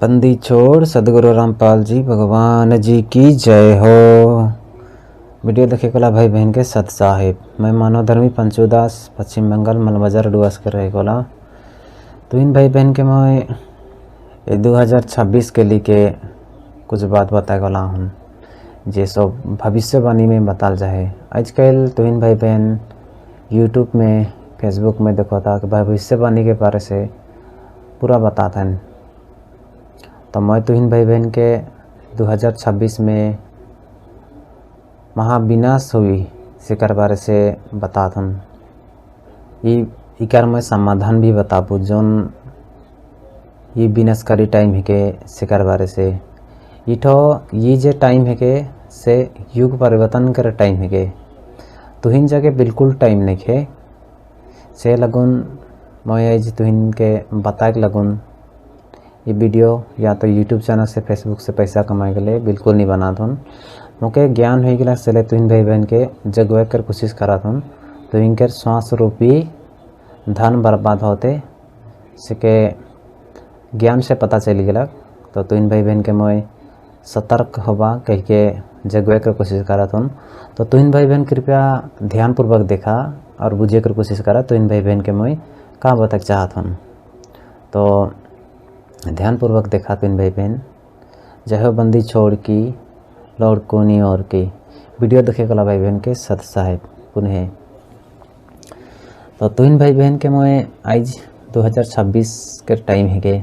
बंदी छोड़ सदगुरु रामपाल जी भगवान जी की जय हो। वीडियो देखे कोला भाई बहन के सत साहेब। मैं मानव धर्मी पंचुदास पश्चिम बंगाल मलबाजार डुआस कर रहे कोला। तो इन भाई बहन के मैं 2026 के लिए के कुछ बात बताए कोला हूँ जे सब भविष्यवाणी में बताल जाए। आजकल तो इन भाई बहन यूट्यूब में फेसबुक में देखो था कि भविष्यवाणी के बारे से पूरा बताता है। तो मैं तो इन भाई बहन के 2026 में महाविनाश हुई शिकार बारे से बताता हूँ। इकार मैं समाधान भी बताबू जोन ये विनाशकारी टाइम है के शिकार बारे से। ये जे टाइम है के से युग परिवर्तन कर टाइम है के तुहिन जगह बिल्कुल टाइम नहीं है से लगुन मैं आज तुहिन के बता के लगुन ये वीडियो या तो यूट्यूब चैनल से फेसबुक से पैसा कमाए के लिए बिल्कुल नहीं बना दूँ। मुझे ज्ञान हो गया से तुहिन भाई बहन के जगवे कर कोशिश करा दूँ तो इनके श्वास रूपी धन बर्बाद होते से के ज्ञान से पता चल गया। तो तुहिन भाई बहन के मैं सतर्क होबा कह के जगवे कर कोशिश करा दूँ। तो तुहिन भाई बहन कृपया ध्यानपूर्वक देखा और बुझे कर कोशिश करा तुहिन भाई बहन के मैं का बता चाहत हूँ। तो ध्यानपूर्वक देखा तुहिन भाई बहन जय हो बंदी छोड़ की लौड़ कोनी और की वीडियो देखे कला भाई बहन के सत साहेब पुनः। तो तुहिन भाई बहन के मैं आज 2026 के टाइम है के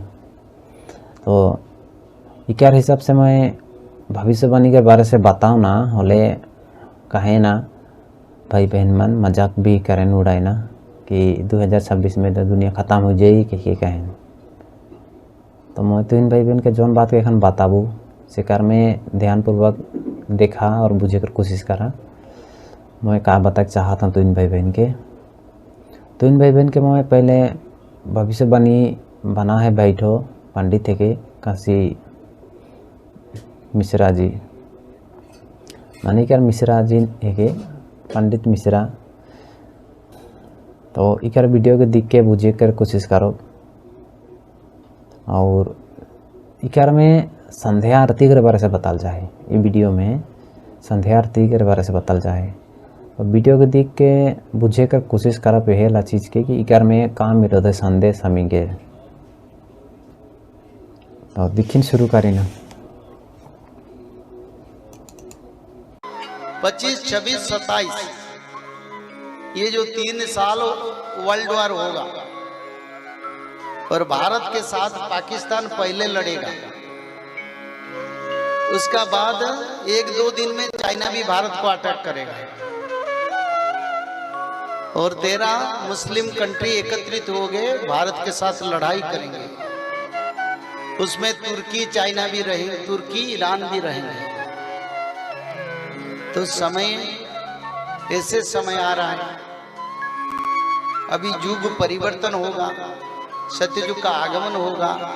तो इक्यार हिसाब से मैं भविष्यवाणी के बारे से बताऊँ ना होले कहे ना भाई बहन मन मजाक भी करें उड़ाए ना कि 2026 में तो दुनिया ख़त्म हो जाएगी कि कहें। तो मैं तो इन भाई बहन के जौन बात के एखन बताबू शिकार में ध्यानपूर्वक देखा और बुझे कर कोशिश करा मैं का बता चाहता हूँ। तो इन भाई बहन के मैं पहले भविष्यवाणी बना है बैठो पंडित थे के काशी मिश्रा जी मानिकर मिश्रा जी है के पंडित मिश्रा। तो इकर वीडियो के दिख के बुझे कर कोशिश करो और इकार में संध्या आरती के बारे से बताल जाए। ये वीडियो में संध्या आरती के बारे से बताल जाए और वीडियो के देख के बुझे कर कोशिश करा पहला चीज़ के कि इकार में काम मिलो संदेश हमी गे। तो दिखिन शुरू करी ना 25, 26, 27 ये जो 3 साल वर्ल्ड वॉर होगा और भारत के साथ पाकिस्तान पहले लड़ेगा। उसका बाद 1-2 दिन में चाइना भी भारत को अटैक करेगा और 13 मुस्लिम कंट्री एकत्रित हो गए भारत के साथ लड़ाई करेंगे। उसमें तुर्की चाइना भी रहेंगे, तुर्की ईरान भी रहेंगे। तो समय ऐसे समय आ रहा है अभी युग परिवर्तन होगा, सत्ययुग का आगमन होगा।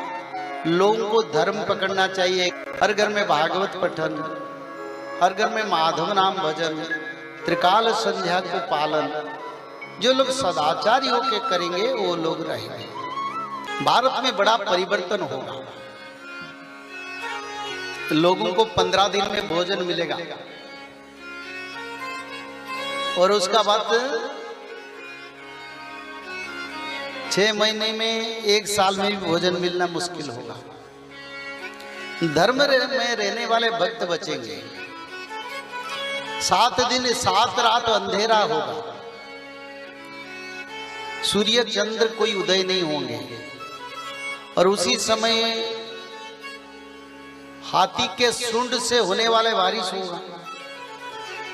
लोगों को धर्म पकड़ना चाहिए। हर घर में भागवत पठन, हर घर में माधव नाम भजन, त्रिकाल संध्या को पालन जो लोग सदाचारी होके करेंगे वो लोग रहेंगे। भारत में बड़ा परिवर्तन होगा। लोगों को 15 दिन में भोजन मिलेगा और उसका बाद 6 महीने में 1 साल में भी भोजन मिलना मुश्किल होगा। धर्म में रहने वाले भक्त बचेंगे। 7 दिन 7 रात अंधेरा होगा। सूर्य चंद्र कोई उदय नहीं होंगे और उसी समय हाथी के सूंड से होने वाले बारिश होगा।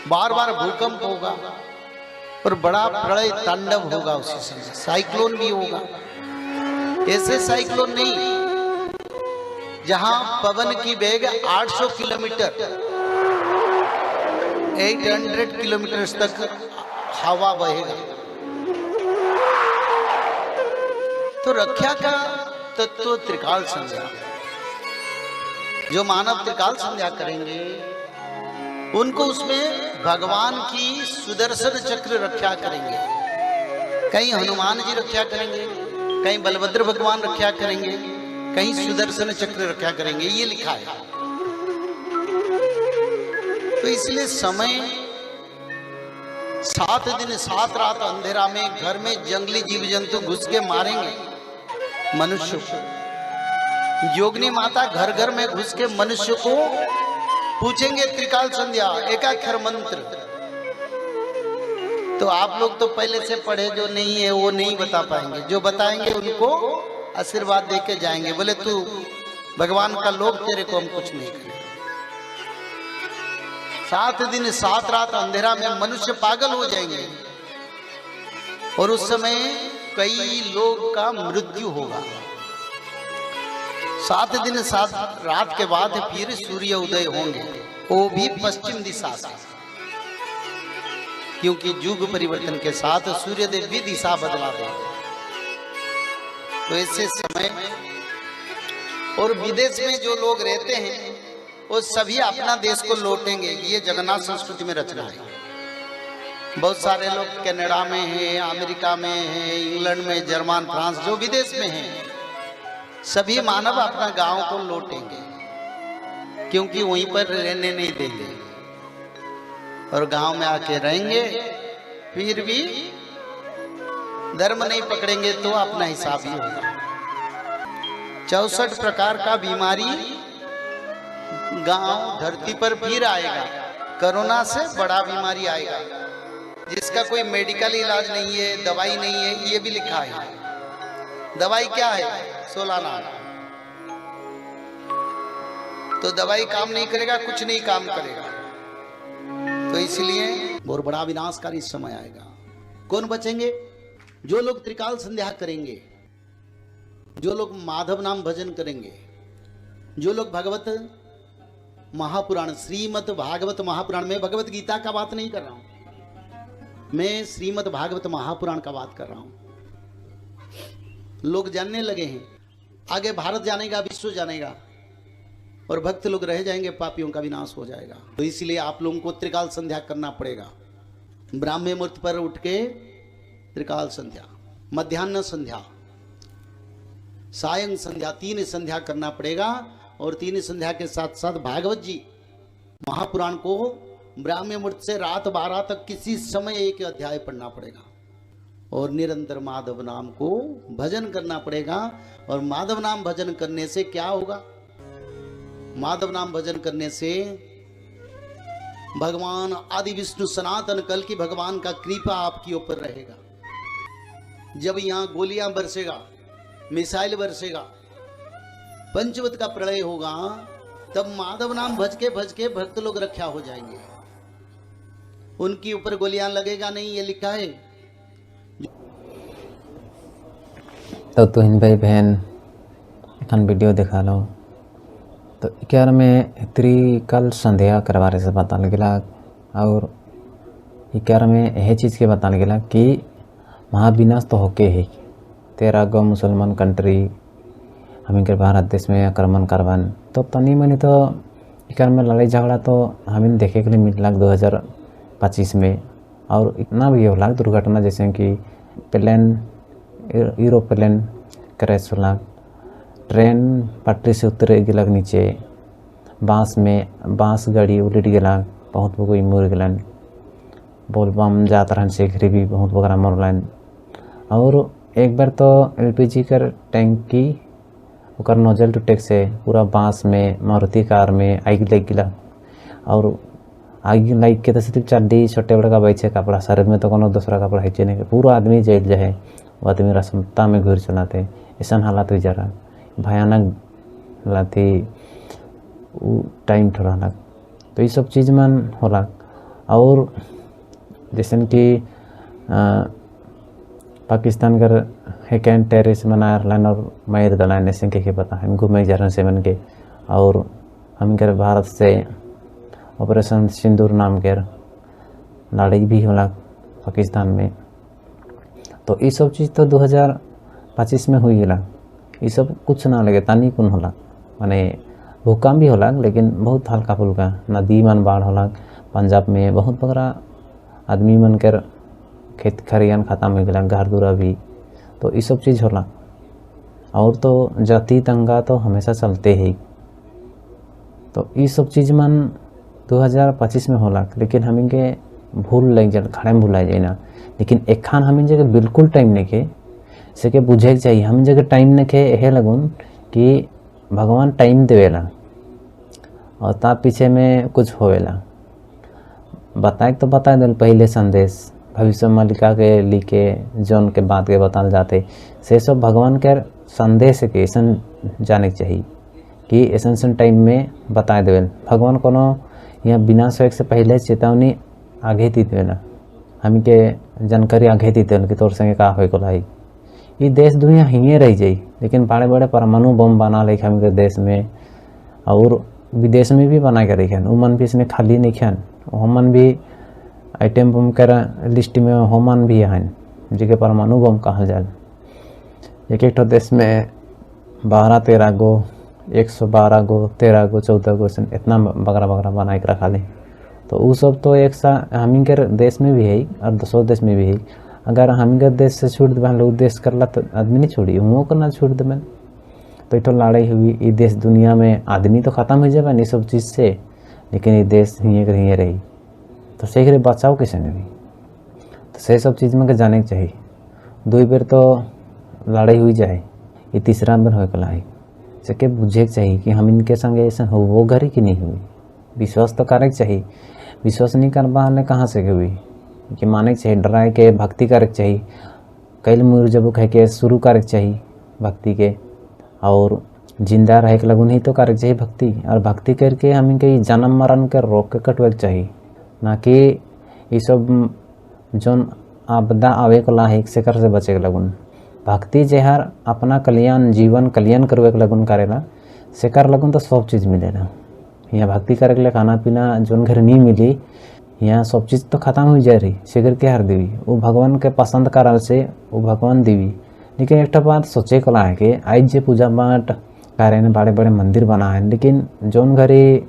बार बार भूकंप होगा और बड़ा प्रलय तांडव होगा। उसी समय साइक्लोन भी होगा। ऐसे साइक्लोन नहीं जहां पवन की वेग 800 किलोमीटर 800 किलोमीटर तक हवा बहेगा। तो रक्षा का तत्व त्रिकाल संध्या। जो मानव त्रिकाल संध्या करेंगे उनको उसमें भगवान की सुदर्शन चक्र रक्षा करेंगे। कहीं हनुमान जी रक्षा करेंगे, कहीं बलभद्र भगवान रक्षा करेंगे, कहीं सुदर्शन चक्र रखा करेंगे, ये लिखा है। तो इसलिए समय 7 दिन 7 रात अंधेरा में घर में जंगली जीव जंतु घुस के मारेंगे मनुष्य को। योगिनी माता घर घर में घुस के मनुष्य को पूछेंगे त्रिकाल संध्या एकाक्षर मंत्र। तो आप लोग तो पहले से पढ़े, जो नहीं है वो नहीं बता पाएंगे, जो बताएंगे उनको आशीर्वाद दे के जाएंगे, बोले तू भगवान का लोग, तेरे को हम कुछ नहीं करेंगे। 7 दिन 7 रात अंधेरा में मनुष्य पागल हो जाएंगे और उस समय कई लोग का मृत्यु होगा। 7 दिन 7 रात के बाद फिर सूर्य उदय होंगे, वो भी पश्चिम दिशा से, क्योंकि युग परिवर्तन के साथ सूर्यदेव भी दिशा बदला देंगे। तो ऐसे समय और विदेश में जो लोग रहते हैं वो सभी अपना देश को लौटेंगे। ये जगन्नाथ संस्कृति में रचना है। बहुत सारे लोग कनाडा में हैं, अमेरिका में हैं, इंग्लैंड में, जर्मन, फ्रांस, जो विदेश में हैं, सभी मानव अपना गांव को लौटेंगे, क्योंकि वहीं पर रहने नहीं देंगे और गांव में आके रहेंगे। फिर भी धर्म नहीं पकड़ेंगे तो अपना हिसाब ही होगा। 64 प्रकार का बीमारी गांव धरती पर फिर आएगा। कोरोना से बड़ा बीमारी आएगा जिसका कोई मेडिकल इलाज नहीं है, दवाई नहीं है, ये भी लिखा है। दवाई क्या है? सोलाना। तो दवाई काम नहीं करेगा, कुछ नहीं काम करेगा। तो इसलिए बहुत बड़ा विनाशकारी समय आएगा। कौन बचेंगे? जो लोग त्रिकाल संध्या करेंगे, जो लोग माधव नाम भजन करेंगे, जो लोग भगवत महापुराण, श्रीमद् भागवत महापुराण में, भगवत गीता का बात नहीं कर रहा हूं मैं, श्रीमद् भागवत महापुराण का बात कर रहा हूं। लोग जानने लगे हैं, आगे भारत जानेगा, विश्व जानेगा और भक्त लोग रह जाएंगे, पापियों का विनाश हो जाएगा। तो इसलिए आप लोगों को त्रिकाल संध्या करना पड़ेगा। ब्राह्मण मुहूर्त पर उठ के त्रिकाल संध्या, मध्याह्न संध्या, सायं संध्या, 3 संध्या करना पड़ेगा। और 3 संध्या के साथ साथ भागवत जी महापुराण को ब्राह्मण मुहूर्त से रात 12 तक किसी समय एक अध्याय पढ़ना पड़ेगा और निरंतर माधव नाम को भजन करना पड़ेगा। और माधव नाम भजन करने से क्या होगा? माधव नाम भजन करने से भगवान आदि विष्णु सनातन कल की भगवान का कृपा आपके ऊपर रहेगा। जब यहाँ गोलियां बरसेगा, मिसाइल बरसेगा, पंचवत का प्रलय होगा, तब माधव नाम भज के भक्त लोग रक्षा हो जाएंगे। उनके ऊपर गोलियां लगेगा नहीं, ये लिखा है। तो तुहिन भाई बहन एखन वीडियो देखा लो। तो इक्यार में त्रिकाल संध्या करवारे से बताल गया और इक्यार में यह चीज़ के बताल गया कि महाविनाश तो होके ही 13 गो मुसलमान कंट्री हमी के भारत देश में आक्रमण करवान। तो तनी मनी तो इक्यार में लड़ाई झगड़ा तो हमें देखे के लिए मिला 2025 में। और इतना भी होला दुर्घटना, जैसे कि प्लेन, एरोप्लेन क्रैश होला, ट्रेन पटरी से उतरे गिलक नीचे, बांस गाड़ी उलट गला, बहुत कोई मर गलन, बोलबम जात रहन से घरी भी बहुत बगरा मरलन। और एक बार तो LPG कर टैंकी ओकर नोजल टूटे से पूरा बांस में मारुति कार में आग लग गया। और आग लग के तो सिर्फ चड्डी छोटे बड़े का बैठे कपड़ा, शरीर में तो कोनो दूसरा कपड़ा है नहीं, पूरा आदमी जल जाए। वो आदमी रास्ता में घूर चलाते, ऐसा हालात हुई जा रहा, भयानक लाती टाइम थोड़ा लग। तो ये सब चीज़ मन होला। और जैसे कि पाकिस्तान कर हैकेन टेरिस मना रहन और मार दलान, ऐसे के पता है घूमे जा रहे से मन के। और हम कर भारत से ऑपरेशन सिंदूर नाम के लड़ाई भी होला पाकिस्तान में। तो ये सब चीज़ तो 2025 में हुई गला। ये सब कुछ ना लगे, तानी कौन होला, माने भूकंप भी होला लेकिन बहुत हल्का फुल्का। नदी मन बाढ़ होला पंजाब में, बहुत बगरा आदमी मन कर खेत खरियान खत्म हो गया, घर दूरा भी। तो ये सब चीज़ होला। और तो जाति दंगा तो हमेशा चलते ही। तो ये सब चीज़ मन 2025 में होला, लेकिन हमें के भूल लग जाए, खड़े भूला जाए ना। लेकिन एक खान हमें जगह बिल्कुल टाइम नहीं के से के बुझे के चाहिए। हम जगह टाइम नहीं के यह लगुन कि भगवान टाइम देवेला और ता पीछे में कुछ होवेला। बताए तो बता दिल पहले संदेश भविष्य मालिका के लिखे जौन के बात के बताल जाते से सब भगवान के संदेश के ऐसा जाने के चाहिए कि ऐसा टाइम में बता देवेल। भगवान कोनो यहाँ विनाश होए से पहले चेतावनी आगे दी देवेला, हम के जानकारी आगे दी देवेल कि तोर संगे का होए को लाई। ये देश दुनिया हिंगे रह जाई, लेकिन बड़े बड़े परमाणु बम बना ले हम के देश में और विदेश में भी बना के रखे। उमन भी इसमें खाली नहीं खान, हमन भी आइटम बम कर लिस्ट में हमन भी हैं जिके परमाणु बम कहल जाए। एक एक देश में 12-13 गो 112 गो 13 गो 14 गो इतना बगरा बगरा बना के रखा ले। तो वो सब तो एक सा हम के देश में भी है और दूसरों देश में भी है। अगर हम के देश से छूट देवें लोग देश करला तो आदमी नहीं छोड़ी, वो करना छूट देवें तो इतो लड़ाई हुई। ये देश दुनिया में आदमी तो ख़त्म हो जाए ये सब चीज़ से, लेकिन ये देश हिंगे रही तो से बचाओ कैसे नहीं। तो से सब चीज़ में जाने के चाहिए। 2 बेर तो लड़ाई हुई जाए, ये तीसरा बेर हो कला है से के बुझे के चाहिए कि हम इनके संगे ऐसा हो वो घरी की नहीं हुई। विश्वास तो करे के चाहिए, विश्वास नहीं कर पाने कहाँ से हुई कि माने के चाहिए, डराए के भक्ति करे के चाहिए। कई मुर जब कह के शुरू करे के चाहिए भक्ति के, और जिंदा रहे के लगुन ही तो करे के चाहिए भक्ति। और भक्ति करके हम के जन्म मरण के रोक के कटवे के चाहिए, ना कि ये सब जौन आपदा आवे को ला से कर से बचे के लगुन। भक्ति जेहर अपना कल्याण जीवन कल्याण करवे के लगुन करेला से कर लगुन तो सब चीज़ मिलेला। यहाँ भक्ति करे के लिए खाना पीना जौन घर नहीं मिली, यहाँ सब चीज़ तो ख़त्म हो जाए रही से कर के हर देवी वो भगवान के पसंद करल से वो भगवान देवी। लेकिन एक बात सोचे को ला है कि आज जे पूजा पाठ करे बड़े बड़े मंदिर बनाए, लेकिन जौन घरे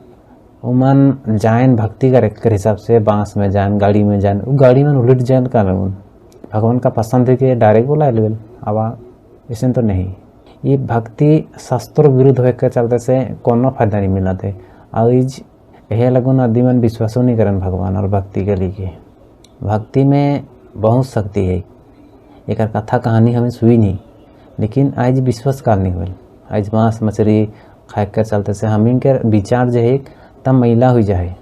उमन जाएन भक्ति करे के हिसाब से बांस में जाएन गाड़ी में जाएन, वो गाड़ी में उलट जाएन का लगुन भगवान का पसंद है कि डायरेक्ट बोला लेवल आवा ऐसे तो नहीं। ये भक्ति शास्त्र विरुद्ध होकर चलते से कोनो फायदा नहीं मिला थे। और यह लगुन आदमी मन विश्वासों नहीं करन भगवान और भक्ति के लिए। भक्ति में बहुत शक्ति है, एक कथा कहानी हमें सुई नहीं, लेकिन आज विश्वास काल नहीं हुए। आज मांस मछली खाए कर चलते से हम के विचार जो है तब महिला हो जाए,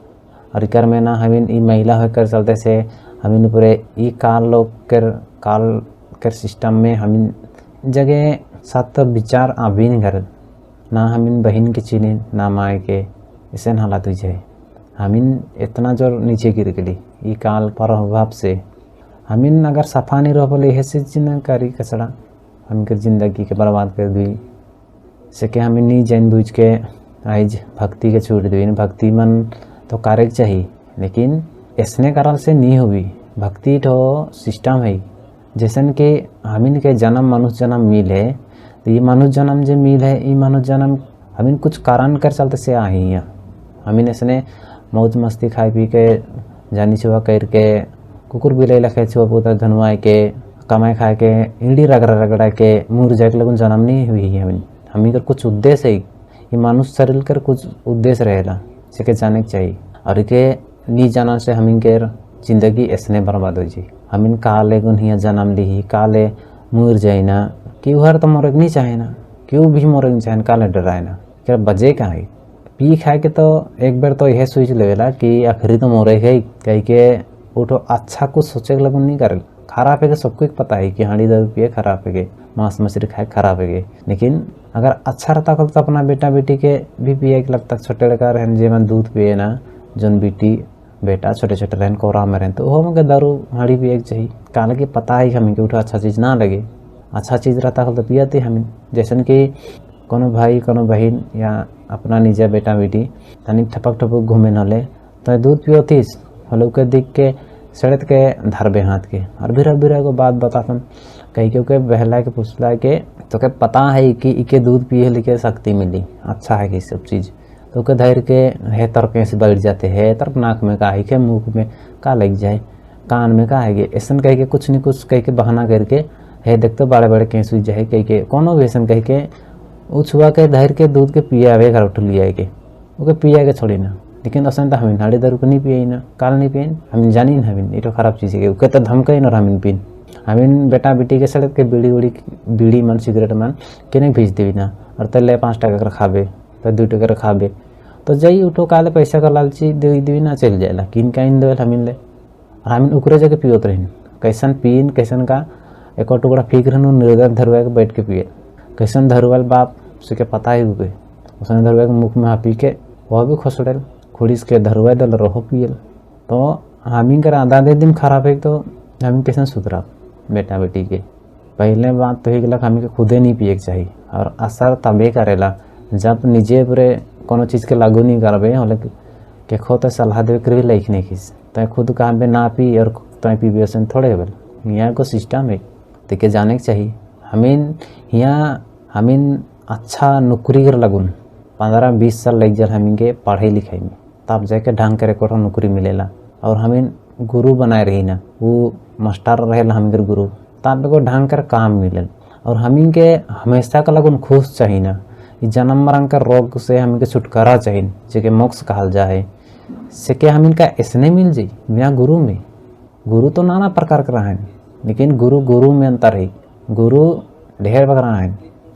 और इकर में ना हम महिला होकर चलते से हम पूरे ई काल लोग कर सिस्टम में हम जगह सात विचार आबी नहीं कर, ना हम बहन के चीने ना माए के ऐसे हालात हो जाए। हम इतना जोर नीचे गिर गली ये काल प्रभाव से। हम अगर सफा नहीं रह पाले यह चीज न करी कचड़ा हम जिंदगी के बर्बाद कर दी से के हम नहीं जान बुझ के आज भक्ति के छूट दी। भक्ति मन तो करे चाहिए, लेकिन ऐसने कारण से नहीं हुई। भक्ति तो सिस्टम है, जैसन कि हम के जन्म मनुष्य जन्म मिल है, तो ये मनुष्य जन्म जो मिल है ये मनुष्य जन्म हम कुछ कारण कर चलते से आ ही हैं। हम ऐसने मौज मस्ती खाए पी के जानी छुआ करके कुकुर बिलाई लखे छुआ पुता धनवाए के कमाए खाए के ईड़ी रगड़ा के मुर जाए के लगन जन्म नहीं हुई है। हम कर कुछ उद्देश्य है, ये मानुष शरीर कर कुछ उद्देश्य रहेला से के जाने के चाहिए। और के नहीं जाना से हम के जिंदगी ऐसने बर्बाद हो जाए। हम काले गुन ही जन्म ली काले मुर जाए ना, क्यों हर तो मोरक नहीं चाहे ना, क्यों भी मोरक नहीं चाहे काले डराए ना क्या बजे का है। पी खाए के तो एक बार तो यह सोच लेवेला कि आखिरी तो मोरे है कह के उठो अच्छा कुछ सोचे के लगन नहीं करे। खराब है कि सबको एक पता है कि हांडी दारू पिए खराब है, मांस मछली खाए खराब है, लेकिन अगर अच्छा रहता तो अपना बेटा बेटी के भी पिए के लगता। छोटे लड़का रहन जे में दूध पिए ना, जन बेटी बेटा छोटे छोटे रहन कोरा में रहन तो वो में दारू हांडी पिए के चाहिए। काले के पता है हमें कि उठो अच्छा चीज़ ना लगे, अच्छा चीज़ रहता तो पियाते हमें। जैसन कि कोनो भाई कोनो बहन या अपना निजा बेटा बेटी तनी ठपक ठपक घूमे नले तो दूध पियो थीस हलो के दिख के सड़त के धरबे हाथ के और बिरा को बात बतातन कहीं क्योंकि बहला के पूछला के तो के पता है कि इके दूध पिए लिखे शक्ति मिली अच्छा है कि सब चीज़ तो के धैर्य के है तरके से बैठ जाते है तरफ नाक में का है के मुँह में का लग जाए कान में का है ऐसा कह के कुछ न कुछ कह के बहाना करके है देखते बड़े बड़े के सूझ जाए कह के कोनो भी ऐसा कह के वो छुआ के धैर के दूध के पिया आवे घर उठल लिया के ओके पिया के छोड़ी ना। लेकिन असन तो हमें हाड़ी दारू के नहीं पिए ना काल नहीं पिए हमें जानी ना हमें ये तो खराब चीज़ है ओके तो धमकई ना हमें पिन हमें बेटा बेटी के सड़क के बीड़ी मन सिगरेट मन के नहीं भेज देवी ना और तले 5 टका कर खाबे तो 2 टका कर खाबे तो जाई उठो काले पैसा का लालची दे देवी ना चल जाएला किन का इन देवल हमें ले और हमें उकरे जगह पियोत रही कैसन पीन कैसन का एक टुकड़ा फीक रहनु निर्धन धरवा के बैठ के पिए कैसन धरवाल बाप से के पता ही हुए उसने धरवा के मुख में पी के वह भी खोसड़ेल खुड़ीस के धरवा दल रहो पियल तो हमी कर आधा दे दिन खराब है तो हमें कैसे सुधरा बेटा बेटी के पहले बात तो ही गलत हमें खुदे नहीं पिए के चाहिए और असर तबे करेला जब निजे पूरे कोनो चीज़ के लागू नहीं करबे होले के खो तो सलाह देवे कर भी लाइक नहीं खींच तो खुद कहाँ पे ना पी और तो पी भी थोड़े बेल यहाँ को सिस्टम है तो के जाने के चाहिए हमें यहाँ हमें अच्छा नौकरी कर लगुन 15-20 साल लग जाए हमें के पढ़ाई लिखाई में तब जाके ढंग करे को नौकरी मिलेला और हमें गुरु बनाए रही ना वो मास्टर रहेला हमें गुरु तब को ढंग कर काम मिले और हमें के हमेशा का लगुन खुश चाहिए ना जन्म मरण का रोग से हमें के छुटकारा चाहिए जेके मोक्ष कहल जाए से के हमें का ऐसने मिल जाये बिना गुरु में गुरु तो नाना प्रकार का है लेकिन गुरु में अंतर है गुरु ढेर वगैरह है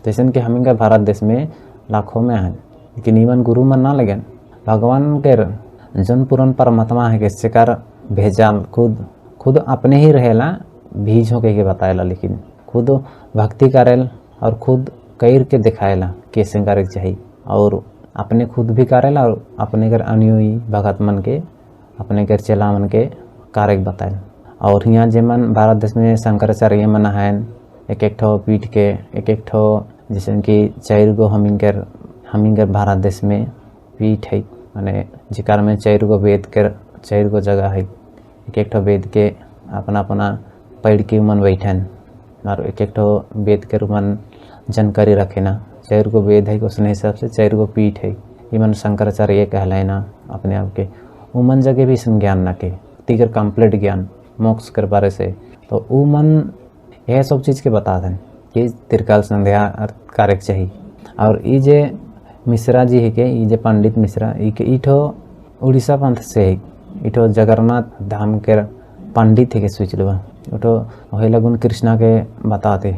जैसे कि हमें का भारत देश में लाखों में है लेकिन इवन गुरु में ना लगन भगवान के जन पूरन परमात्मा है कि शिकार भेजाल खुद अपने ही रहेला बीज हो के बताएला लेकिन खुद भक्ति करेल और खुद कैर के दिखाएला कैसे करे चाहिए और अपने खुद भी करेला और अपने घर अनुयायी भगत मन के अपने घर चेला मन के कार्य बताएल और यहाँ जेमन भारत देश में शंकराचार्य मन है एक ठो पीठ के एक ठो जैसे कि 4 गो हमिंगर भारत देश में पीठ है माने जिकार में 4 गो वेद के 4 गो जगह है एक ठो वेद के अपना अपना पढ़ के मन बैठन और एक ठो वेद के मन जानकारी रखे ना 4 गो वेद है उसने हिसाब से 4 गो पीठ है इमन शंकराचार्य कहलाए ना अपने आप के उमन जगह भी ज्ञान ना के तिगर कंप्लीट ज्ञान मोक्ष कर बारे से तो उमन यह सब चीज़ के बता दें कि त्रिकाल संध्या कार्य चाहिए और ये जे मिश्रा जी है के ये जे पंडित मिश्रा इठो उड़ीसा पंथ से है इठो जगन्नाथ धाम के पंडित है के सोच लो उठो वही लगुन कृष्णा के बताते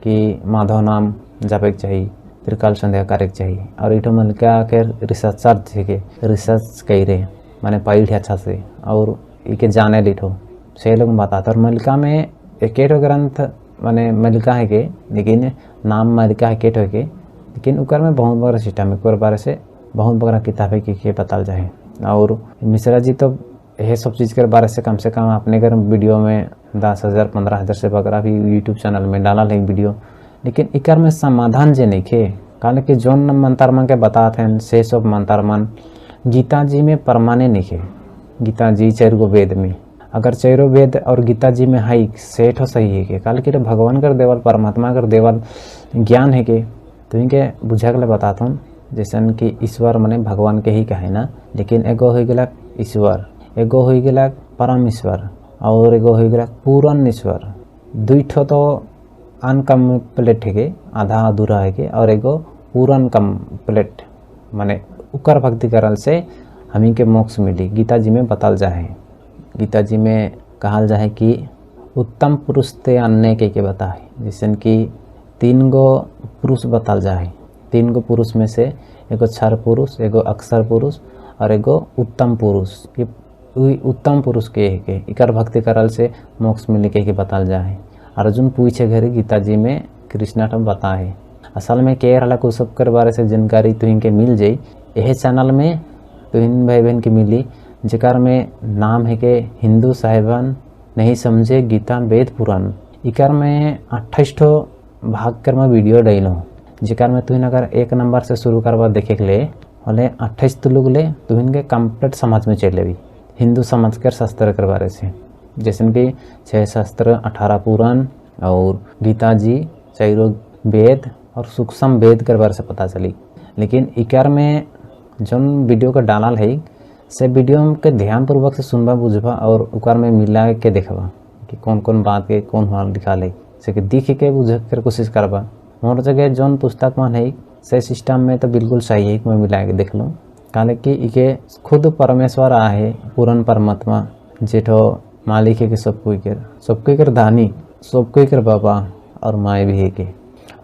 कि माधव नाम जपे चाहिए त्रिकाल संध्या कार्य चाहिए और इठो मलिका के रिसर्चर थे के रिसर्च कई रहे माने पढ़ी अच्छा से और इके जाने लिठो से लोग बताते और मलिका में एक ग्रंथ माने मलिका है के लेकिन नाम मलिका है केट है के लेकिन उकर में बहुत बड़ा सिस्टम है बारे से बहुत बड़ा किताब है कि बताल जाए और मिश्रा जी तो यह सब चीज़ के बारे से कम अपने घर वीडियो में 10,000 15,000 से वगैरह भी यूट्यूब चैनल में डाला है वीडियो लेकिन इकर में समाधान जे नहीं खे कारण कि जौन मंत्र मन के बताते हैं से सब मंत्र मन गीता जी में परमाने नहीं खे गीता जी 4 गो वेद में अगर 4 वेद और गीता जी में है से ठो सही है के काल कि भगवान कर देवल परमात्मा कर देवल ज्ञान है के तो इनके बुझा के बताता हूँ जैसे कि ईश्वर मने भगवान के ही कहे ना लेकिन एगो हो गला ईश्वर एगो हो गला परम ईश्वर और एगो हो गला पूर्ण ईश्वर 2 ठो तो अनकम्प्लीट है के आधा अधूरा है के और एगो पूर्ण कम्प्लीट माने उकर भक्ति करल से हमी के मोक्ष मिली गीता जी में बताल जाए गीता जी में कहल जाए कि उत्तम पुरुष ते अन्य के बताए जैसे कि 3 गो पुरुष बताल जाए 3 गो पुरुष में से एगो क्षर पुरुष एगो अक्षर पुरुष और एगो उत्तम पुरुष ये उत्तम पुरुष के इकर भक्ति करल से मोक्ष मिले के बताल जाए अर्जुन पूछे घरे गीता जी में कृष्णा टम बताए असल में के रहा को सब कर बारे से जानकारी तुहिन के मिल जाई यह चैनल में तुहिन भाई बहन के मिली जेकर में नाम है के हिंदू साहिबान नहीं समझे गीता वेद पुराण इकर में 28 ठो भाग कर मैं वीडियो डालो जेकर में तुहिन अगर 1 नंबर से शुरू करवा देखे के लिए होले 28 तो लोग ले तुहिन के कंप्लीट समझ में चले भी हिंदू समझ कर शास्त्र के बारे से जैसे कि 6 शास्त्र 18 पुराण और गीता जी 4 वेद और सूक्ष्म वेद के बारे से पता चली लेकिन इकर में जौन वीडियो का डालल है से वीडियो के ध्यान पूर्वक से सुनबा बुझबा और उकर में मिला के देखबा कि कौन कौन बात के कौन हुआ लिखा है से कि दिख के बुझ कर कोशिश करबा। मोर जगह जौन पुस्तक मन है से सिस्टम में तो बिल्कुल सही है, मैं मिला के देख लूँ। काले कि इके खुद परमेश्वर आहे पूरन परमात्मा जेठो मालिक है कि सब कोई कर दानी, सब कोई कर बाबा और माए भी है के,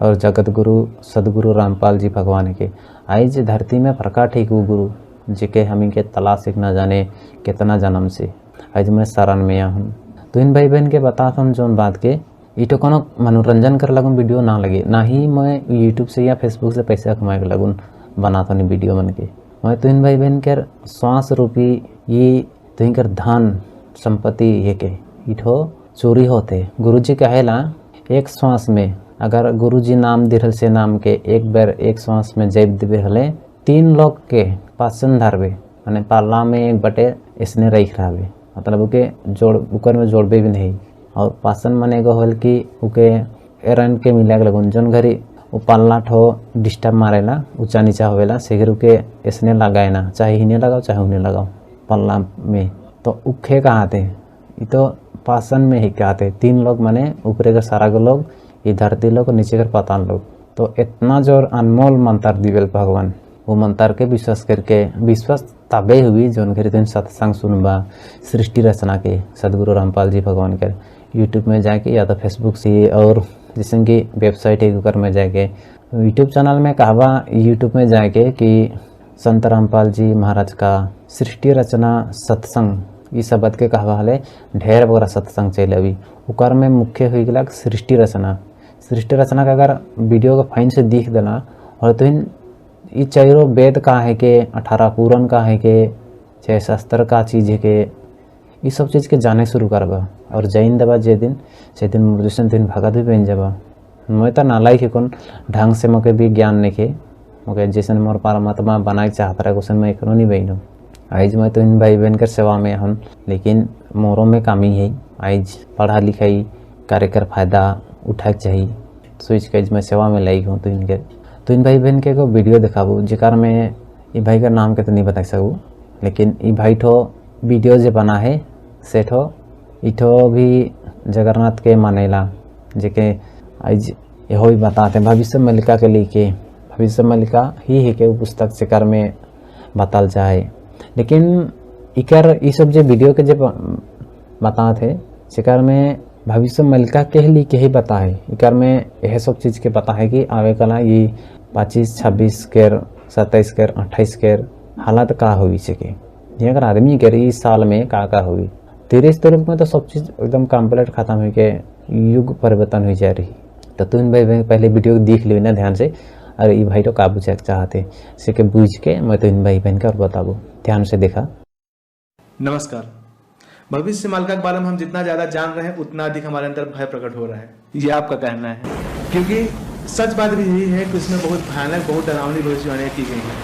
और जगत गुरु सदगुरु रामपाल जी भगवान के आज धरती में प्रकट है वो गुरु जिके हमी के तलाश न जाने कितना जन्म से आज मैं शरण में हूँ। तो इन भाई बहन के बताता हूँ जौन बात के इटो कोनो मनोरंजन कर लगूँ वीडियो ना लगे, ना ही मैं यूट्यूब से या फेसबुक से पैसा कमाए लगूँ बनाता हूँ वीडियो बन के। मैं तो इन भाई बहन के श्वास रूपी ये तो इनकर धन संपत्ति ये के इठो चोरी होते। गुरुजी कहेला एक श्वास में अगर गुरुजी नाम दिरल से नाम के एक बार एक श्वास में जैब दिवे हले 3 लोग के पासन धरबे माने पाला में एक बटे इसने रख रहे, मतलब उके जोड़ उकर में जोड़बे भी नहीं। और पासन माने एगो होल कि उके एरन के मिला के लगन जौन घरी वो पालना ठो डिस्टर्ब मारेला ऊंचा नीचा होवेला से घरी उके इसने लगाए ना, चाहे हिने लगाओ चाहे उन्हें लगाओ पल्ला में। तो उखे कहाँ थे ये तो पासन में ही क्या थे 3 लोग माने ऊपरे का सारा के लोग ये धरती लोग नीचे कर पाताल लोग। तो इतना जो अनमोल मंत्र दिवेल भगवान, वो मंत्र के विश्वास करके विश्वास तबे हुई जो घरी तुम सत्संग सुनबा सृष्टि रचना के सदगुरु रामपाल जी भगवान के यूट्यूब में जाके या तो फेसबुक से, और जैसे कि वेबसाइट है ऊपर में जाके यूट्यूब चैनल में कहवा यूट्यूब में जाके कि संत रामपाल जी महाराज का सृष्टि रचना सत्संग ये शब्द के कहवा हले ढेर वगैरह सत्संग चले अभी उकर में मुख्य हो गया सृष्टि रचना का अगर वीडियो का फाइन से दिख देना। और तो ये चारों वेद का है के 18 पूरन का है के चाहे शास्त्र का चीज़ है के ये सब चीज़ के जाने शुरू करबा। और जैन दबा जे दिन से दिन मुर्दूसन दिन भगत भी बन जाबा। मैं तो नालायक है कौन ढंग से मके भी ज्ञान नहीं के मके जैसे मोर परमात्मा बनाए चाहता रहा क्वेश्चन मैं करो नहीं बहनों। आज मैं तो इन भाई बहन कर सेवा में हूँ, लेकिन मोरों में कमी है। आज पढ़ा लिखाई कार्य कर फायदा उठा चाहिए सोच के मैं सेवा में लाई हूँ। तो इन भाई बहन के को वीडियो दिखाबू जिकार में ये भाई का नाम के तो नहीं बता सकूँ, लेकिन ये भाई ठो वीडियो जो बना है से ठो इठो भी जगन्नाथ के मानेला जेके आज यहो ही बताते भविष्य मल्लिका के लेके भविष्य मल्लिका ही है के वो पुस्तक शिकार में बताल जाए। लेकिन इकर ये सब जो वीडियो के जब बताते शिकार में भविष्य मल्लिका के लिए के ही बता है इकर में यह सब चीज़ के पता है कि आवे कला ये 25 26 केर 27 केर 28 केर हालत का हुई सके ये अगर आदमी के इस साल में का हुई 30 तारीख में तो सब चीज़ एकदम कंप्लीट खत्म हो के युग परिवर्तन हो जा रही। तो तुम भाई पहले वीडियो देख ली ना ध्यान से, अरे ये भाई तो का बुझे चाहते से के बुझ के मैं तो इन भाई बहन का और बताबू ध्यान से देखा। नमस्कार। भविष्य मल्लिका के बारे में हम जितना ज्यादा जान रहे हैं उतना अधिक हमारे अंदर भय प्रकट हो रहा है, ये आपका कहना है। क्योंकि सच बात भी यही है कि उसमें बहुत भयानक बहुत डरावनी भविष्यवाणियां की गई हैं,